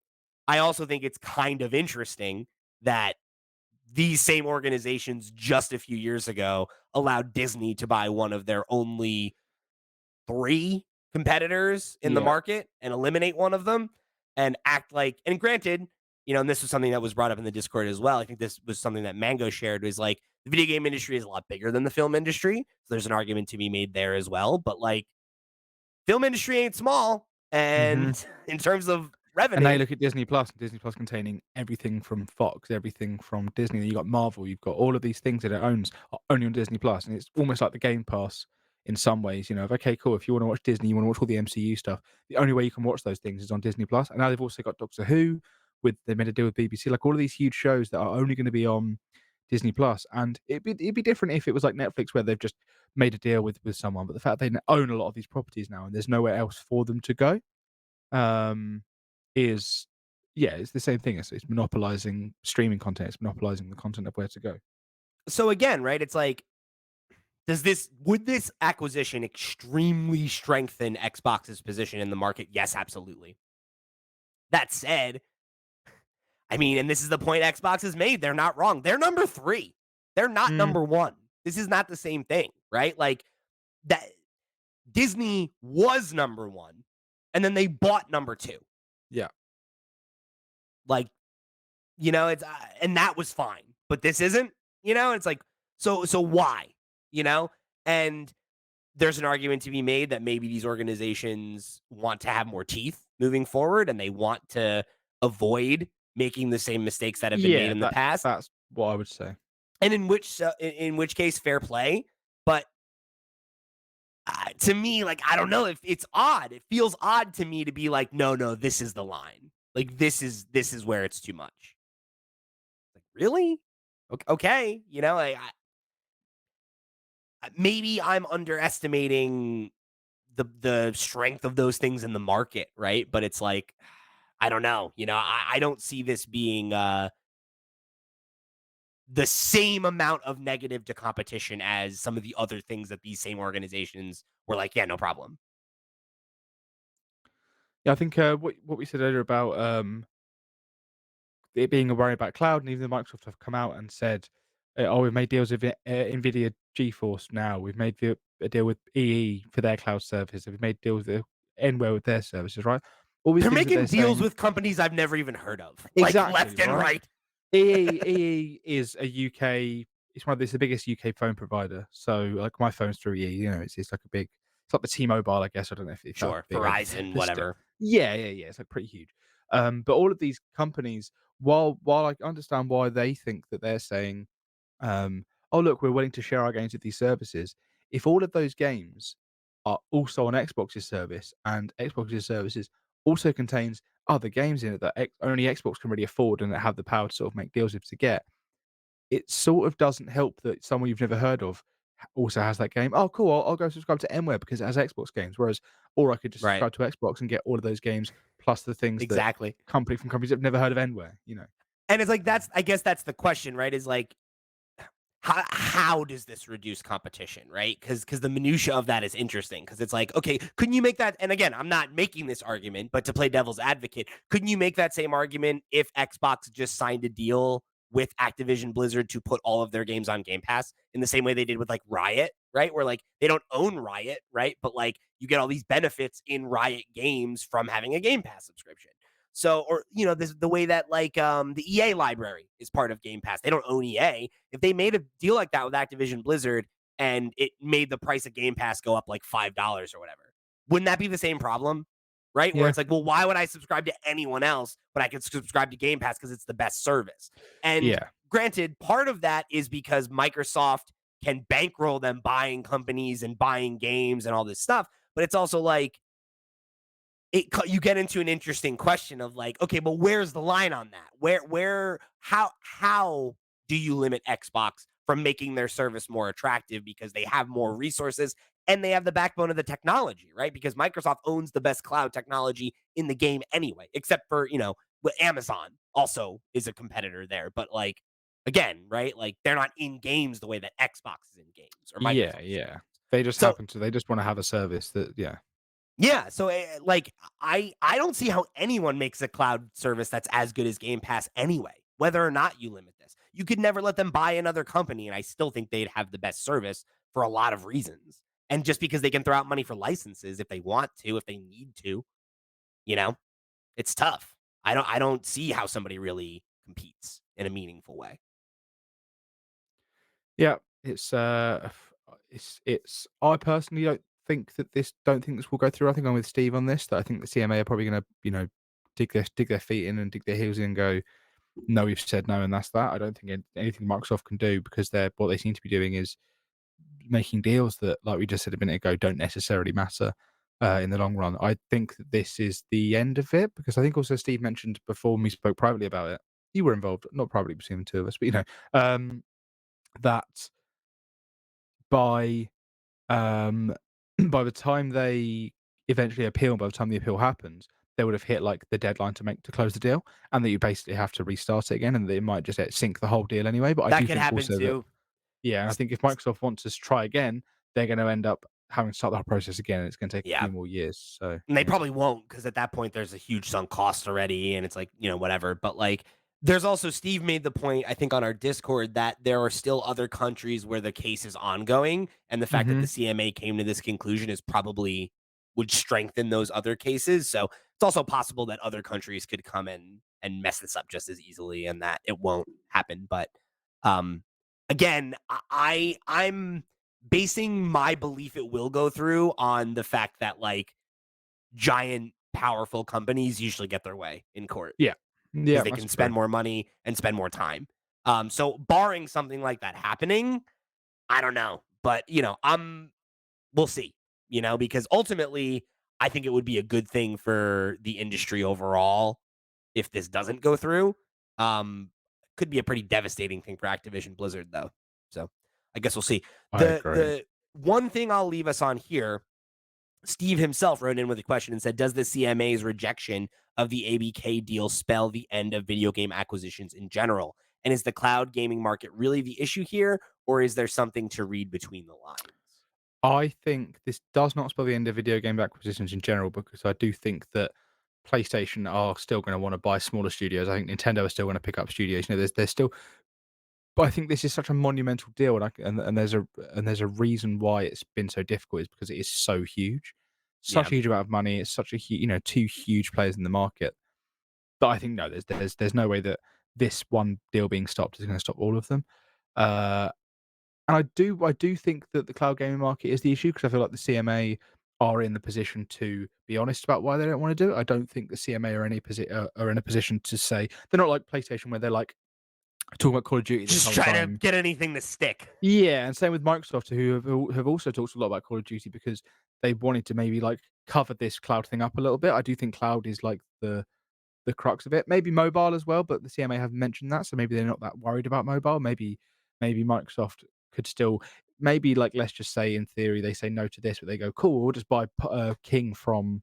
I also think it's kind of interesting that these same organizations just a few years ago allowed Disney to buy one of their only three competitors in the Yeah. market and eliminate one of them and act like, and granted, and this was something that was brought up in the Discord as well. I think this was something that Mango shared was like the video game industry is a lot bigger than the film industry. So there's an argument to be made there as well. But like film industry ain't small. Hmm. And in terms of And now you revenue, look at Disney Plus, and Disney Plus containing everything from Fox, everything from Disney. You got Marvel, you've got all of these things that it owns are only on Disney Plus, and it's almost like the Game Pass in some ways. Okay, cool. If you want to watch Disney, you want to watch all the MCU stuff. The only way you can watch those things is on Disney Plus. And now they've also got Doctor Who. They made a deal with BBC, like all of these huge shows that are only going to be on Disney Plus. And it'd be different if it was like Netflix, where they've just made a deal with someone. But the fact they own a lot of these properties now, and there's nowhere else for them to go. Um, is yeah, it's the same thing. It's monopolizing streaming content. It's monopolizing the content of where to go. so again, right? It's like would this acquisition extremely strengthen Xbox's position in the market? Yes, absolutely. That said, I mean, and this is the point Xbox has made. They're not wrong. They're number 3. They're not Mm, number 1. This is not the same thing, right? Like that Disney was number 1 and then they bought number 2. yeah, Like, it's and that was fine. But this isn't, it's like so why? You know? And there's an argument to be made that maybe these organizations want to have more teeth moving forward and they want to avoid making the same mistakes that have been made yeah. in the That past. that's what I would say. And in which case fair play, but to me like I don't know if it's odd. It feels odd to me to be like no, this is the line. Like this is where it's too much. Like really? Okay, maybe I'm underestimating the strength of those things in the market, right? But it's like, I don't know. I don't see this being the same amount of negative to competition as some of the other things that these same organizations were like, yeah, no problem. Yeah, I think what we said earlier about it being a worry about cloud, and even the Microsoft have come out and said oh, we've made deals with Nvidia GeForce now. We've made a deal with EE for their cloud service. We've made deals with Enware with their services, right? All these They're things that making they're deals saying with companies I've never even heard of, like exactly, left and right? right. EE is a UK. It's the biggest UK phone provider. So like my phone's through EE. It's like a big. It's like the T-Mobile, I guess. I don't know if how Sure, big, Verizon, but still, whatever. yeah. It's like pretty huge. But all of these companies, while I understand why they think that they're saying, "Oh look, we're willing to share our games with these services." If all of those games are also on Xbox's service, and Xbox's services also contains other games in it that only Xbox can really afford and that have the power to sort of make deals with to get, it sort of doesn't help that someone you've never heard of also has that game. Oh, cool. I'll go subscribe to Nware because it has Xbox games. Whereas, or I could just Right. subscribe to Xbox and get all of those games plus the things that Exactly. from companies that have never heard of Nware. And it's like Um, I guess that's the question, right? Is like how does this reduce competition, right? Because the minutia of that is interesting. Because it's like, okay, couldn't you make that? And again, I'm not making this argument, but to play devil's advocate, couldn't you make that same argument if Xbox just signed a deal with Activision Blizzard to put all of their games on Game Pass in the same way they did with like Riot, right? Where like they don't own Riot, right? But like you get all these benefits in Riot games from having a Game Pass subscription. So, or the way that like the EA library is part of Game Pass. They don't own EA. If they made a deal like that with Activision Blizzard and it made the price of Game Pass go up like $5 or whatever, wouldn't that be the same problem? Right? Where yeah, it's like, well, why would I subscribe to anyone else, but I could subscribe to Game Pass because it's the best service? And yeah, granted, part of that is because Microsoft can bankroll them buying companies and buying games and all this stuff. But it's also like, you get into an interesting question of like, okay, but where's the line on that? How do you limit Xbox from making their service more attractive because they have more resources and they have the backbone of the technology, right? Because Microsoft owns the best cloud technology in the game anyway, except for, Amazon also is a competitor there, but like again, right? Like they're not in games the way that Xbox is in games or yeah, Microsoft is in yeah. games. They just So happen to. They just want to have a service that, yeah, yeah, so like I don't see how anyone makes a cloud service that's as good as Game Pass anyway. Whether or not you limit this, you could never let them buy another company, and I still think they'd have the best service for a lot of reasons. And just because they can throw out money for licenses if they want to, if they need to, you know, it's tough. I don't see how somebody really competes in a meaningful way. yeah. It's. I personally don't think this will go through. I think I'm with Steve on this. That I think the CMA are probably going to dig their feet in and dig their heels in and go, no, we've said no, and that's that. I don't think anything Microsoft can do because what they seem to be doing is making deals that, like we just said a minute ago, don't necessarily matter in the long run. I think that this is the end of it because I think also Steve mentioned before when we spoke privately about it. You were involved, not privately between the two of us, but that by um, by the time they eventually appeal, by the time the appeal happens, they would have hit like the deadline to close the deal, and that you basically have to restart it again, and that it might just sink the whole deal anyway. But I That do could think happen also that too. yeah, and I think if Microsoft wants us to try again, they're going to end up having to start the whole process again, and it's going to take a Yeah, few more years. So and they yeah, probably won't because at that point there's a huge sunk cost already, and it's like whatever. But like, there's also Steve made the point I think on our Discord that there are still other countries where the case is ongoing, and the fact that the hmm CMA came to this conclusion is probably would strengthen those other cases. So it's also possible that other countries could come in and mess this up just as easily, and that it won't happen. But um, again, I'm basing my belief it will go through on the fact that like giant, powerful companies usually get their way in court yeah, because yeah, they that's can true. spend more money and spend more time. So barring something like that happening, I don't know, but we'll see. Because ultimately, I think it would be a good thing for the industry overall if this doesn't go through. Could be a pretty devastating thing for Activision Blizzard, though. So I guess we'll see. I agree. The one thing I'll leave us on here, Steve himself wrote in with a question and said, does the CMA's rejection of the ABK deal spell the end of video game acquisitions in general? And is the cloud gaming market really the issue here, or is there something to read between the lines? I think this does not spell the end of video game acquisitions in general because I do think that PlayStation are still going to want to buy smaller studios. I think Nintendo are still going to pick up studios. There's still But I think this is such a monumental deal, and there's a reason why it's been so difficult is because it is so huge, Yeah. such a huge amount of money. It's such a two huge players in the market that I think no, there's no way that this one deal being stopped is going to stop all of them. Uh, and I do think that the cloud gaming market is the issue because I feel like the CMA are in the position to be honest about why they don't want to do it. I don't think the CMA are in a position to say they're not like PlayStation where they're like talking about Call of Duty this Just whole try to time. get anything to stick. Yeah, and same with Microsoft, who have also talked a lot about Call of Duty because they wanted to maybe like cover this cloud thing up a little bit. I do think cloud is like the crux of it. Maybe mobile as well, but the CMA haven't mentioned that, so maybe they're not that worried about mobile. Maybe Microsoft could still maybe like let's just say in theory they say no to this, but they go cool. We'll just buy King from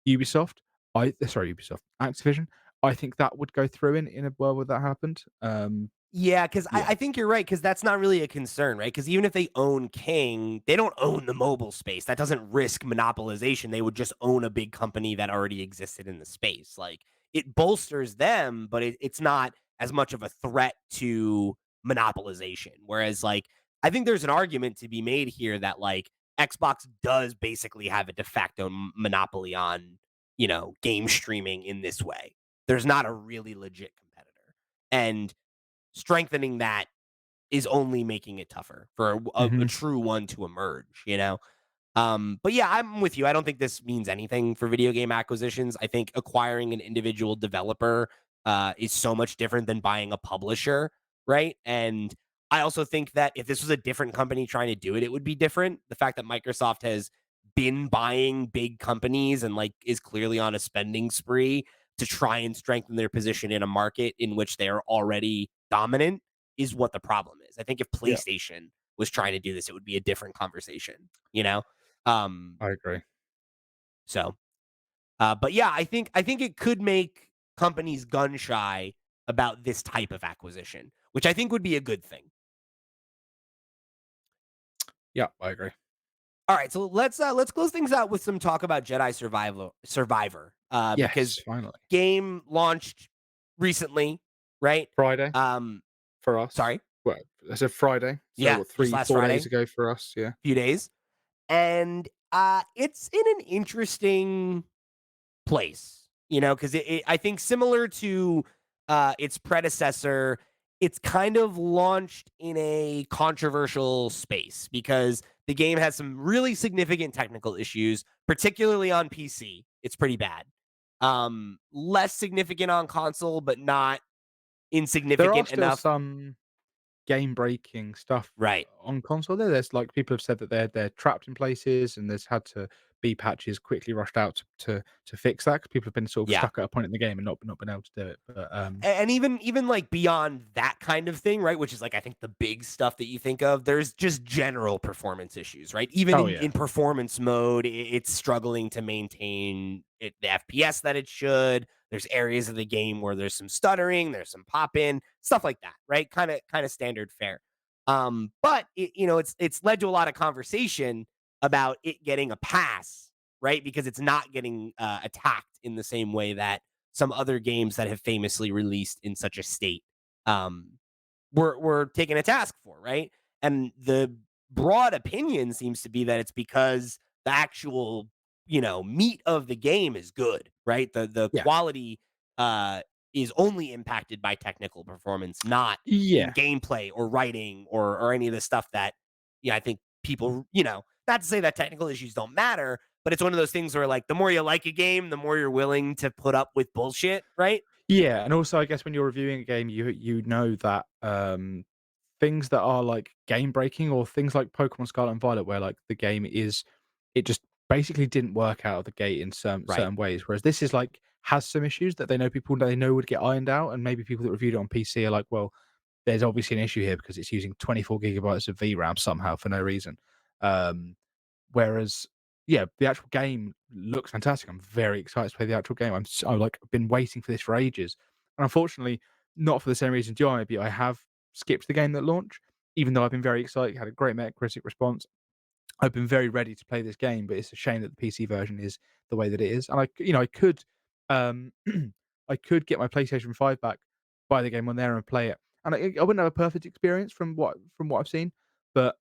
Ubisoft. Ubisoft, Activision. I think that would go through in a world where that happened. Yeah, because Yeah, I think you're right, because that's not really a concern, right? Because even if they own King, they don't own the mobile space. That doesn't risk monopolization. They would just own a big company that already existed in the space. Like it bolsters them, but it's not as much of a threat to monopolization. Whereas, like, I think there's an argument to be made here that like Xbox does basically have a de facto monopoly on, game streaming in this way. There's not a really legit competitor. And strengthening that is only making it tougher for a hmm true one to emerge. But yeah, I'm with you. I don't think this means anything for video game acquisitions. I think acquiring an individual developer is so much different than buying a publisher, right? And I also think that if this was a different company trying to do it, it would be different. The fact that Microsoft has been buying big companies and like is clearly on a spending spree to try and strengthen their position in a market in which they are already dominant is what the problem is. I think if yeah, PlayStation was trying to do this, it would be a different conversation. Um, I agree. so, but yeah, I think it could make companies gun shy about this type of acquisition, which I think would be a good thing. Yeah, I agree. All right, so let's close things out with some talk about Jedi Survivor, because Yes, finally. game launched recently, right? Friday Um, for us. sorry, Well, I said Friday, so yeah, what, just 3, last 4 days Friday, ago for us, yeah. few days, and it's in an interesting place, because I think similar to its predecessor, it's kind of launched in a controversial space because the game has some really significant technical issues, particularly on PC. It's pretty bad. Less significant on console, but not There are insignificant still enough. some game-breaking stuff Right. on console there. There's, like people have said that they're trapped in places and there's had to be patches quickly rushed out to fix that because people have been sort of Yeah. stuck at a point in the game and not been able to do it, but, And even like beyond that kind of thing, right? Which is like I think the big stuff that you think of. There's just general performance issues, right? Even oh, in yeah. performance mode, it's struggling to maintain the FPS that it should. There's areas of the game where there's some stuttering, there's some pop in, stuff like that, right? Kind of standard fare. But it's led to a lot of conversation about it getting a pass, right? Because it's not getting attacked in the same way that some other games that have famously released in such a state um, were taken a task for, right? And the broad opinion seems to be that it's because the actual meat of the game is good, right? The Yeah. quality uh, is only impacted by technical performance, not in Yeah. gameplay or writing or any of the stuff that I think people not to say that technical issues don't matter, but it's one of those things where like the more you like a game, the more you're willing to put up with bullshit, right? Yeah, and also I guess when you're reviewing a game, you know that, things that are, like, game breaking or things like Pokemon Scarlet and Violet where, like, the game is it just basically didn't work out of the gate in Right. certain ways, whereas this is, like, has some issues that they know would get ironed out, and maybe people that reviewed it on PC are like, "Well, there's obviously an issue here because it's using 24 gigabytes of VRAM somehow for no reason." Um Whereas, yeah, the actual game looks fantastic. I'm very excited to play the actual game. I've like been waiting for this for ages, and unfortunately, not for the same reason you are. Maybe I have skipped the game at launch, even though I've been very excited. Had a great Metacritic response. I've been very ready to play this game, but it's a shame that the PC version is the way that it is. And I could, um, I could get my PlayStation 5 back, buy the game on there and play it, and I wouldn't have a perfect experience from what I've seen, but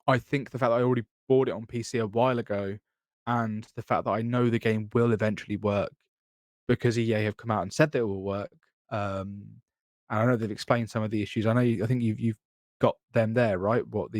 I think the fact that I already bought it on PC a while ago, and the fact that I know the game will eventually work because EA have come out and said that it will work, and I know they've explained some of the issues. I think you've got them there, right? What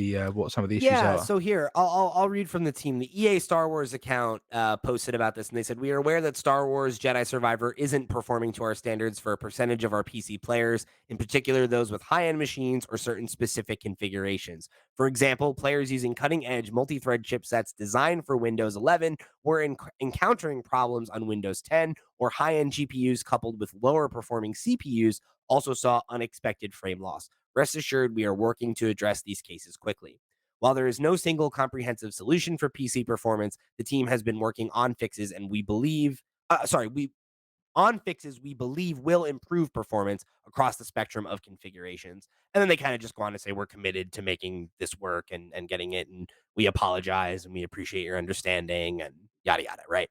some of the issues Yeah, are. so here I'll read from the team. The EA Star Wars account posted about this, and they said we are aware that Star Wars Jedi Survivor isn't performing to our standards for a percentage of our PC players, in particular those with high-end machines or certain specific configurations. For example, players using cutting-edge multi-thread chipsets designed for Windows 11 were encountering problems on Windows 10, or high-end GPUs coupled with lower-performing CPUs also saw unexpected frame loss. Rest assured, we are working to address these cases quickly. While there is no single comprehensive solution for PC performance, the team has been working on fixes, and we believe, we on fixes we believe will improve performance across the spectrum of configurations. And then they kind of just go on to say we're committed to making this work and getting it, and we apologize and we appreciate your understanding and yada yada. Right?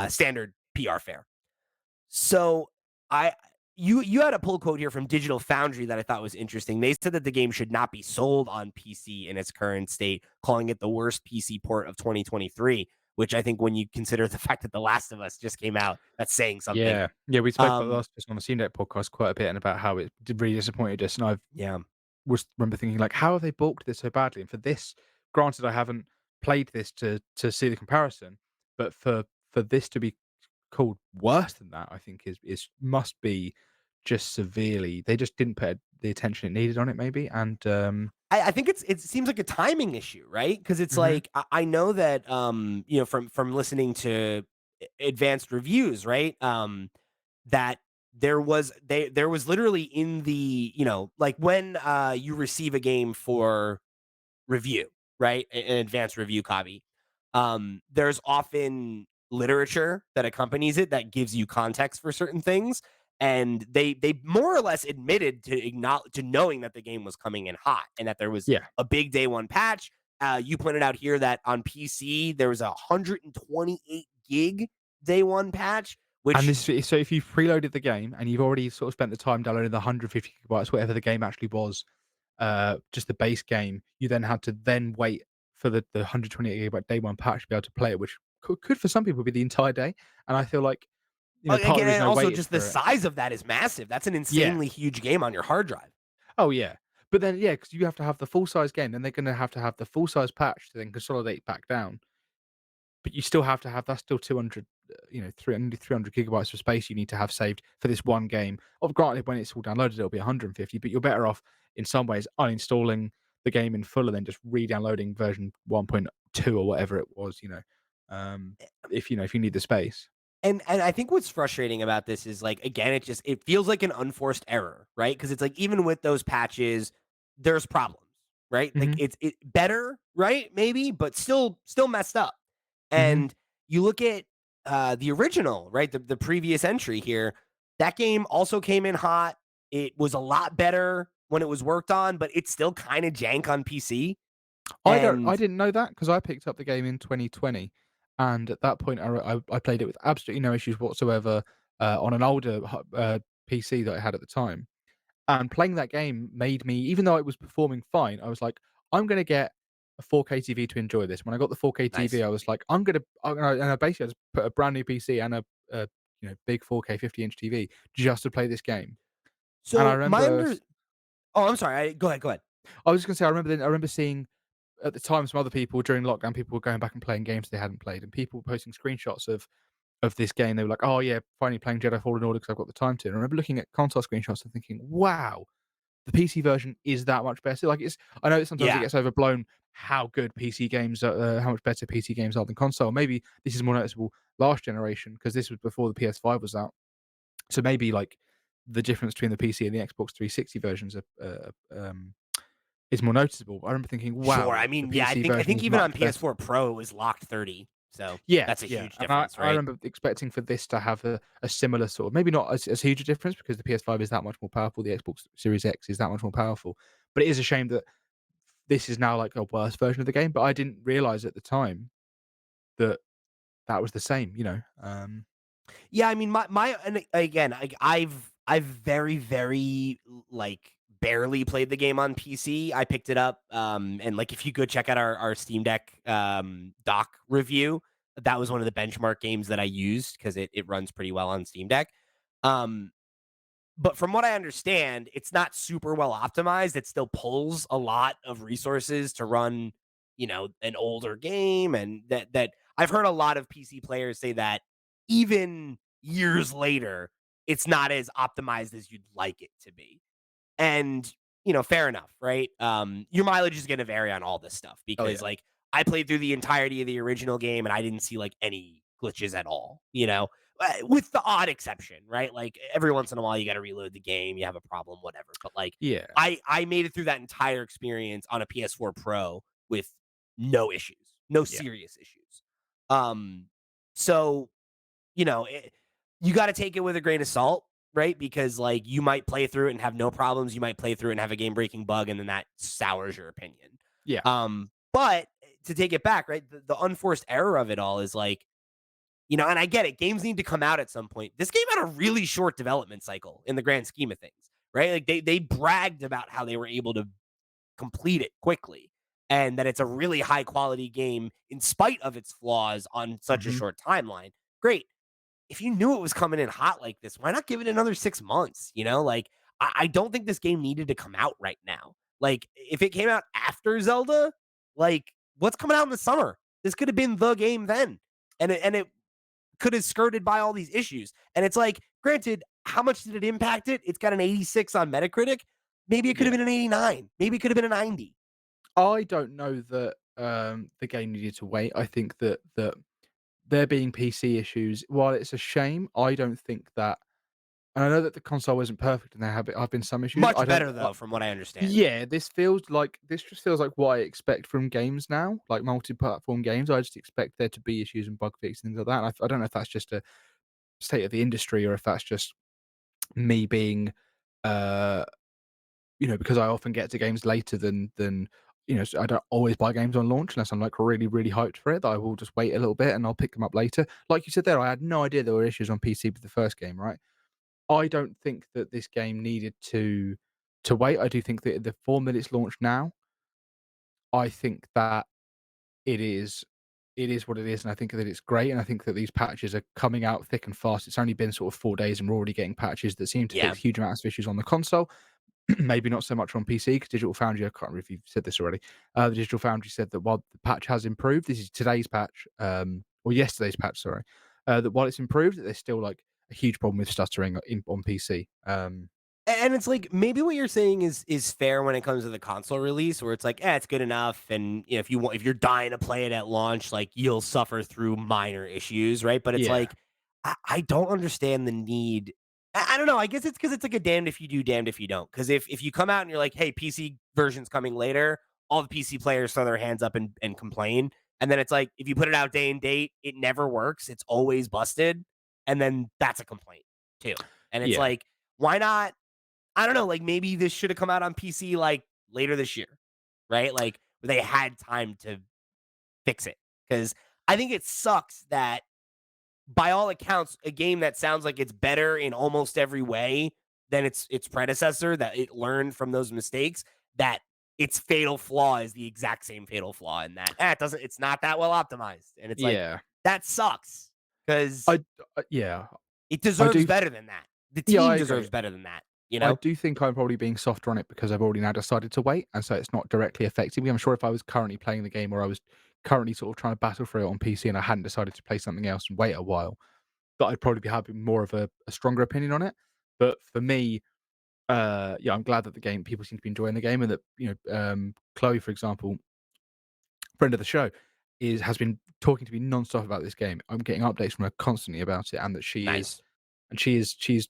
Standard PR fare. So I you had a pull quote here from Digital Foundry that I thought was interesting. They said that the game should not be sold on PC in its current state, calling it the worst PC port of 2023, which I think when you consider the fact that The Last of Us just came out, that's saying something. Yeah. Yeah, we spoke about Um, last on the CNET podcast quite a bit and about how it did really disappointed us, and I yeah. was remember thinking like, "How have they balked this so badly?" And for this, granted, I haven't played this to see the comparison, but for this to be called worse than that, I think is must be just severely they just didn't put the attention it needed on it maybe, and, I think it seems like a timing issue, right? Because it's mhm, like I know that from listening to advanced reviews, right? That there was literally in the like when you receive a game for review, right? An advanced review copy. There's often literature that accompanies it that gives you context for certain things. And they more or less admitted to acknowledge to knowing that the game was coming in hot and that there was yeah, a big day one patch. You pointed out here that on PC there was a 128 gig day one patch, and which this so if you've preloaded the game and you've already sort of spent the time downloading the 150 gigabytes, whatever the game actually was, just the base game, you then had to then wait for the 128 gigabyte day one patch to be able to play it, which could for some people be the entire day. And I feel like, part of the again, reason and I also waited just the for it. size of that is massive. That's an Yeah. insanely huge game on your hard drive. Oh, yeah. But then, yeah, because you have to have the full size game, then they're gonna have to have the full size patch to then consolidate back down. But you still have to have that's still 200, 300 gigabytes of space you need to have saved for this one game. Granted, when it's all downloaded, it'll be 150, but you're better off in some ways uninstalling the game in full and then just re-downloading version 1.2 or whatever it was, um, if you need the space. And I think what's frustrating about this is like again, it feels like an unforced error, right? Because it's like even with those patches, there's problems, right? Like Mhm, it's better, right? Maybe, but still messed up. mhm. And you look at the original, right? The previous entry here, that game also came in hot. It was a lot better when it was worked on, but it's still kind of jank on PC. I And didn't know that because I picked up the game in 2020, and at that point, I played it with absolutely no issues whatsoever, on an older PC that I had at the time. And playing that game made me even though it was performing fine, I was like, "I'm gonna get a 4K TV to enjoy this." When I got the 4K TV, nice. I was like, and I basically just put a brand new PC and a big 4K 50-inch TV just to play this game. And I So my remember under oh, I'm sorry. Go ahead. Go ahead. I was just gonna say, I remember seeing at the time some other people during lockdown, people were going back and playing games they hadn't played, and people posting screenshots of this game. They were like, "Oh yeah, finally playing Jedi Fallen Order because I've got the time to." And I remember looking at console screenshots and thinking, "Wow, the PC version is that much better." Like it's I know that sometimes it Yeah. gets overblown how good PC games are, how much better PC games are than console. Maybe this is more noticeable last generation because this was before the PS5 was out. So maybe like the difference between the PC and the Xbox 360 versions is more noticeable. I remember thinking, Sure. wow, I the mean, yeah, PC I version think is even on much better. PS4 Pro it was locked 30. So Yeah, that's a yeah. huge And difference, I right? remember expecting for this to have a similar sort of maybe not as huge a difference because the PS5 is that much more powerful. The Xbox Series X is that much more powerful. But it is a shame that this is now like a worse version of the game, but I didn't realize at the time that that was the same. Yeah, I mean, my and again, I've I've very, very like barely played the game on PC. I picked it up, and like if you go check out our Steam Deck dock review, that was one of the benchmark games that I used because it runs pretty well on Steam Deck. Um, but from what I understand, it's not super well optimized. It still pulls a lot of resources to run, an older game, and that I've heard a lot of PC players say that even years later, it's not as optimized as you'd like it to be. And, fair enough, right? Your mileage is going to vary on all this stuff Oh because, yeah, like, I played through the entirety of the original game and I didn't see like any glitches at all, with the odd exception, right? Like every once in a while, you got to reload the game, you have a problem, whatever. But like, yeah, I made it through that entire experience on a PS4 Pro with no issues, no yeah, serious issues. Um, so you know, it, you got to take it with a grain of salt, right? Because like you might play through it and have no problems. You might play through it and have a game breaking bug, and then that sours your opinion. yeah, But to take it back, right? The unforced error of it all is like, and I get it. Games need to come out at some point. This game had a really short development cycle in the grand scheme of things, right? Like they bragged about how they were able to complete it quickly and that it's a really high quality game in spite of its flaws on such a hmm short timeline. Great. If you knew it was coming in hot like this, why not give it another 6 months? Like I don't think this game needed to come out right now. Like if it came out after Zelda, like what's coming out in the summer? This could have been the game then, and it could have skirted by all these issues. And it's like, granted, how much did it impact it? It's got an 86 on Metacritic. Maybe it could have yeah. been an 89. Maybe it could have been a 90. I don't know that the game needed to wait. I think that there being PC issues, while it's a shame, I don't think that. And I know that the console isn't perfect, and there have been some issues. I Much don't. better though, from what I understand. Yeah, this just feels like what I expect from games now, like multi-platform games. I just expect there to be issues and bug fixes and things like that. And I don't know if that's just a state of the industry or if that's just me being, uh, because I often get to games later than so I don't always buy games on launch unless I'm like really really hyped for it. That I will just wait a little bit and I'll pick them up later. Like you said there, I had no idea there were issues on PC with the first game, right? I don't think that this game needed to wait. I do think that the form that it's launched now, I think that it is what it is, and I think that it's great, and I think that these patches are coming out thick and fast. It's only been sort of 4 days, and we're already getting patches that seem to Yeah. fix huge amounts of issues on the console. Maybe not so much on PC because Digital Foundry, I can't remember if you've said this already. The Digital Foundry said that while the patch has improved, this is today's patch, or yesterday's patch, sorry, that while it's improved, that there's still like a huge problem with stuttering on PC. And it's like maybe what you're saying is fair when it comes to the console release, where it's like, it's good enough, and if you're dying to play it at launch, like you'll suffer through minor issues, right? But it's Yeah, like I don't understand the need. I don't know. I guess it's because it's like a damned if you do, damned if you don't. Because if you come out and you're like, hey, PC version's coming later, all the PC players throw their hands up and complain, and then it's like if you put it out day and date, it never works. It's always busted, and then that's a complaint too. And it's yeah, like, why not? I don't know, like maybe this should have come out on PC like later this year, right? Like they had time to fix it. Because I think it sucks that by all accounts, a game that sounds like it's better in almost every way than its predecessor, that it learned from those mistakes, that its fatal flaw is the exact same fatal flaw in that. It's not that well optimized. And it's like, yeah. that sucks. Because I yeah, it I deserves do. better than that. The Yeah, team I agree. deserves better than that, you I know? do think I'm probably being softer on it because I've already now decided to wait, and so it's not directly affecting me. I'm sure if I was currently playing the game or I was currently sort of trying to battle through it on PC and I hadn't decided to play something else and wait a while, that I'd probably be having more of a stronger opinion on it. But for me, yeah, I'm glad that the game people seem to be enjoying the game and that, Chloe, for example, friend of the show, has been talking to me nonstop about this game. I'm getting updates from her constantly about it, and that Nice. she's she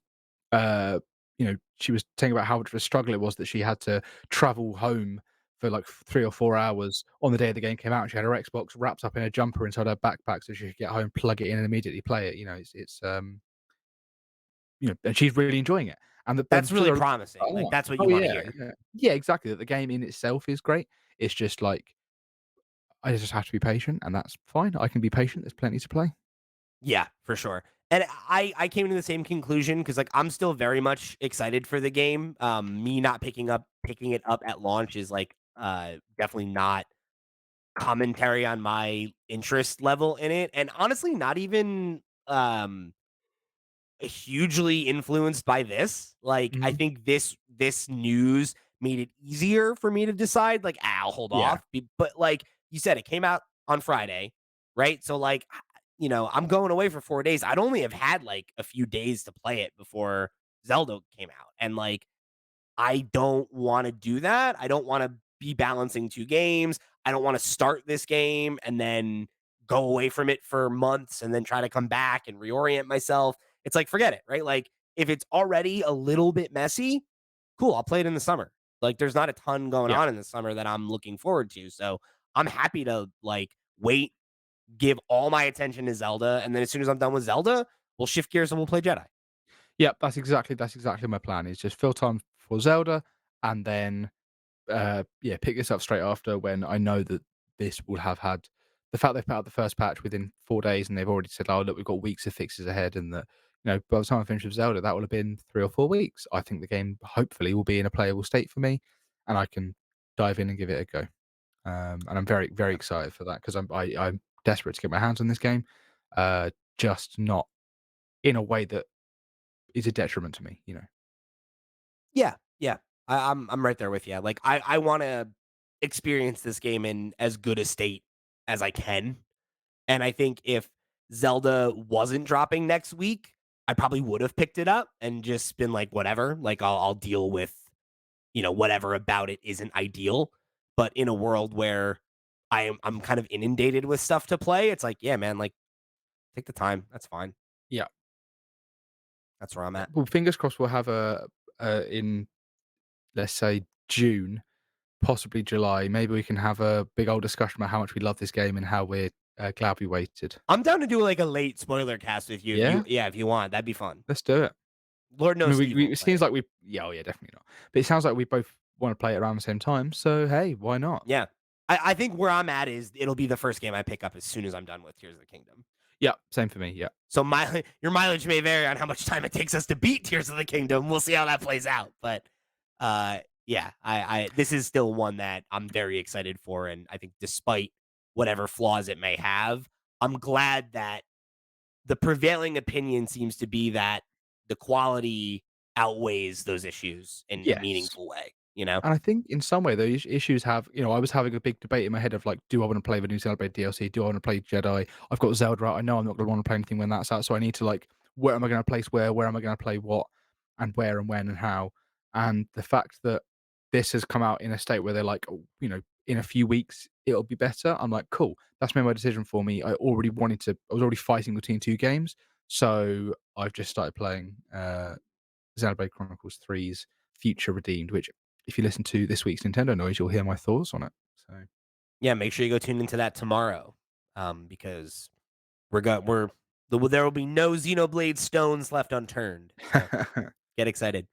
was saying about how much of a struggle it was that she had to travel home for like 3 or 4 hours on the day the game came out. And she had her Xbox wrapped up in a jumper inside her backpack so she could get home, plug it in, and immediately play it. And she's really enjoying it. And That's for really the promising, like, oh, that's what you oh wanna yeah, hear. yeah, yeah, exactly. That the game in itself is great. It's just like I just have to be patient, and that's fine. I can be patient. There's plenty to play. Yeah, for sure. And I came to the same conclusion because like I'm still very much excited for the game. Me not picking it up at launch is like definitely not commentary on my interest level in it, and honestly, not even hugely influenced by this. Like, I Mhm. think this news made it easier for me to decide, like, I'll hold Yeah. off. But like you said, it came out on Friday, right? So like, I'm going away for 4 days. I'd only have had like a few days to play it before Zelda came out, and like I don't wanna do that. I don't wanna be balancing 2 games. I don't wanna start this game and then go away from it for months and then try to come back and reorient myself. It's like, forget it, right? Like, if it's already a little bit messy, cool, I'll play it in the summer. Like, there's not a ton going Yeah. on in the summer that I'm looking forward to, so I'm happy to, like, wait, give all my attention to Zelda, and then as soon as I'm done with Zelda, we'll shift gears and we'll play Jedi. Yeah, that's exactly my plan, is just fill time for Zelda and then, yeah, pick this up straight after when I know that this will have had the fact they've put out the first patch within 4 days and they've already said, "Oh, look, we've got weeks of fixes ahead," and that, by the time I finish with Zelda, that will have been 3 or 4 weeks. I think the game hopefully will be in a playable state for me, and I can dive in and give it a go. And I'm very, very Yeah. excited for that because I'm desperate to get my hands on this game, just not in a way that is a detriment to me. Yeah, yeah. I'm right there with you. Like I want to experience this game in as good a state as I can, and I think if Zelda wasn't dropping next week, I probably would have picked it up and just been like, whatever. Like I'll deal with whatever about it isn't ideal. But in a world where I'm kind of inundated with stuff to play, it's like, yeah, man, like take the time. That's fine. Yeah. That's where I'm at. Well, fingers crossed we'll have in, let's say, June, possibly July, maybe we can have a big old discussion about how much we love this game and how we're, glad we waited. I'm down to do like a late spoiler cast with you Yeah? if you want. That'd be fun. Let's do it. Lord I mean, knows we Steve we won't it play seems it. like we yeah, oh, yeah, definitely not. But it sounds like we both wanna play it around the same time, so, hey, why not? Yeah. I think where I'm at is it'll be the first game I pick up as soon as I'm done with Tears of the Kingdom. Yeah, same for me, yeah. So my your mileage may vary on how much time it takes us to beat Tears of the Kingdom. We'll see how that plays out. But yeah, I this is still one that I'm very excited for. And I think despite whatever flaws it may have, I'm glad that the prevailing opinion seems to be that the quality outweighs those issues in a Yes. meaningful way, you know? And I think in some way those issues have I was having a big debate in my head of like, do I want to play the new Xenoblade DLC? Do I want to play Jedi? I've got Zelda out. I know I'm not going to want to play anything when that's out. So I need to like, where am I going to place where? Where am I going to play what? And where and when and how? And the fact that this has come out in a state where they're like, oh, in a few weeks it'll be better. I'm like, cool. That's made my decision for me. I was already fighting between two games. So I've just started playing Xenoblade Chronicles Three's Future Redeemed, which if you listen to this week's Nintendo Noise, you'll hear my thoughts on it. So Yeah, make sure you go tune into that tomorrow. Because there will be no Xenoblade stones left unturned. So get excited.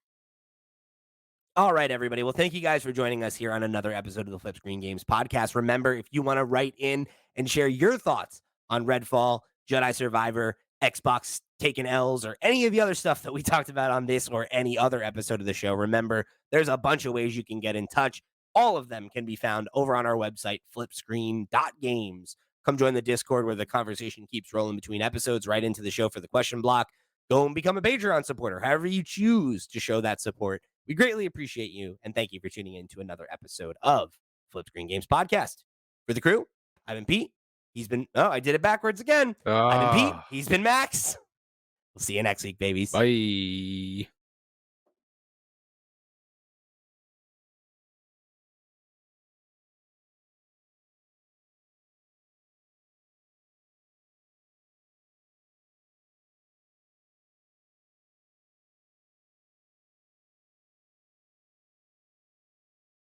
All right, everybody. Well, thank you guys for joining us here on another episode of the FlipScreen Games Podcast. Remember, if you want to write in and share your thoughts on Redfall, Jedi Survivor, Xbox taking L's, or any of the other stuff that we talked about on this or any other episode of the show, remember, there's a bunch of ways you can get in touch. All of them can be found over on our website, flipscreen.games. Come join the Discord where the conversation keeps rolling between episodes right into the show for the question block. Go and become a Patreon supporter, however you choose to show that support. We greatly appreciate you, and thank you for tuning in to another episode of FlipScreen Games Podcast. For the crew, I've been Pete. I did it backwards again. I've been Pete. ah, He's been Max. We'll see you next week, babies. bye.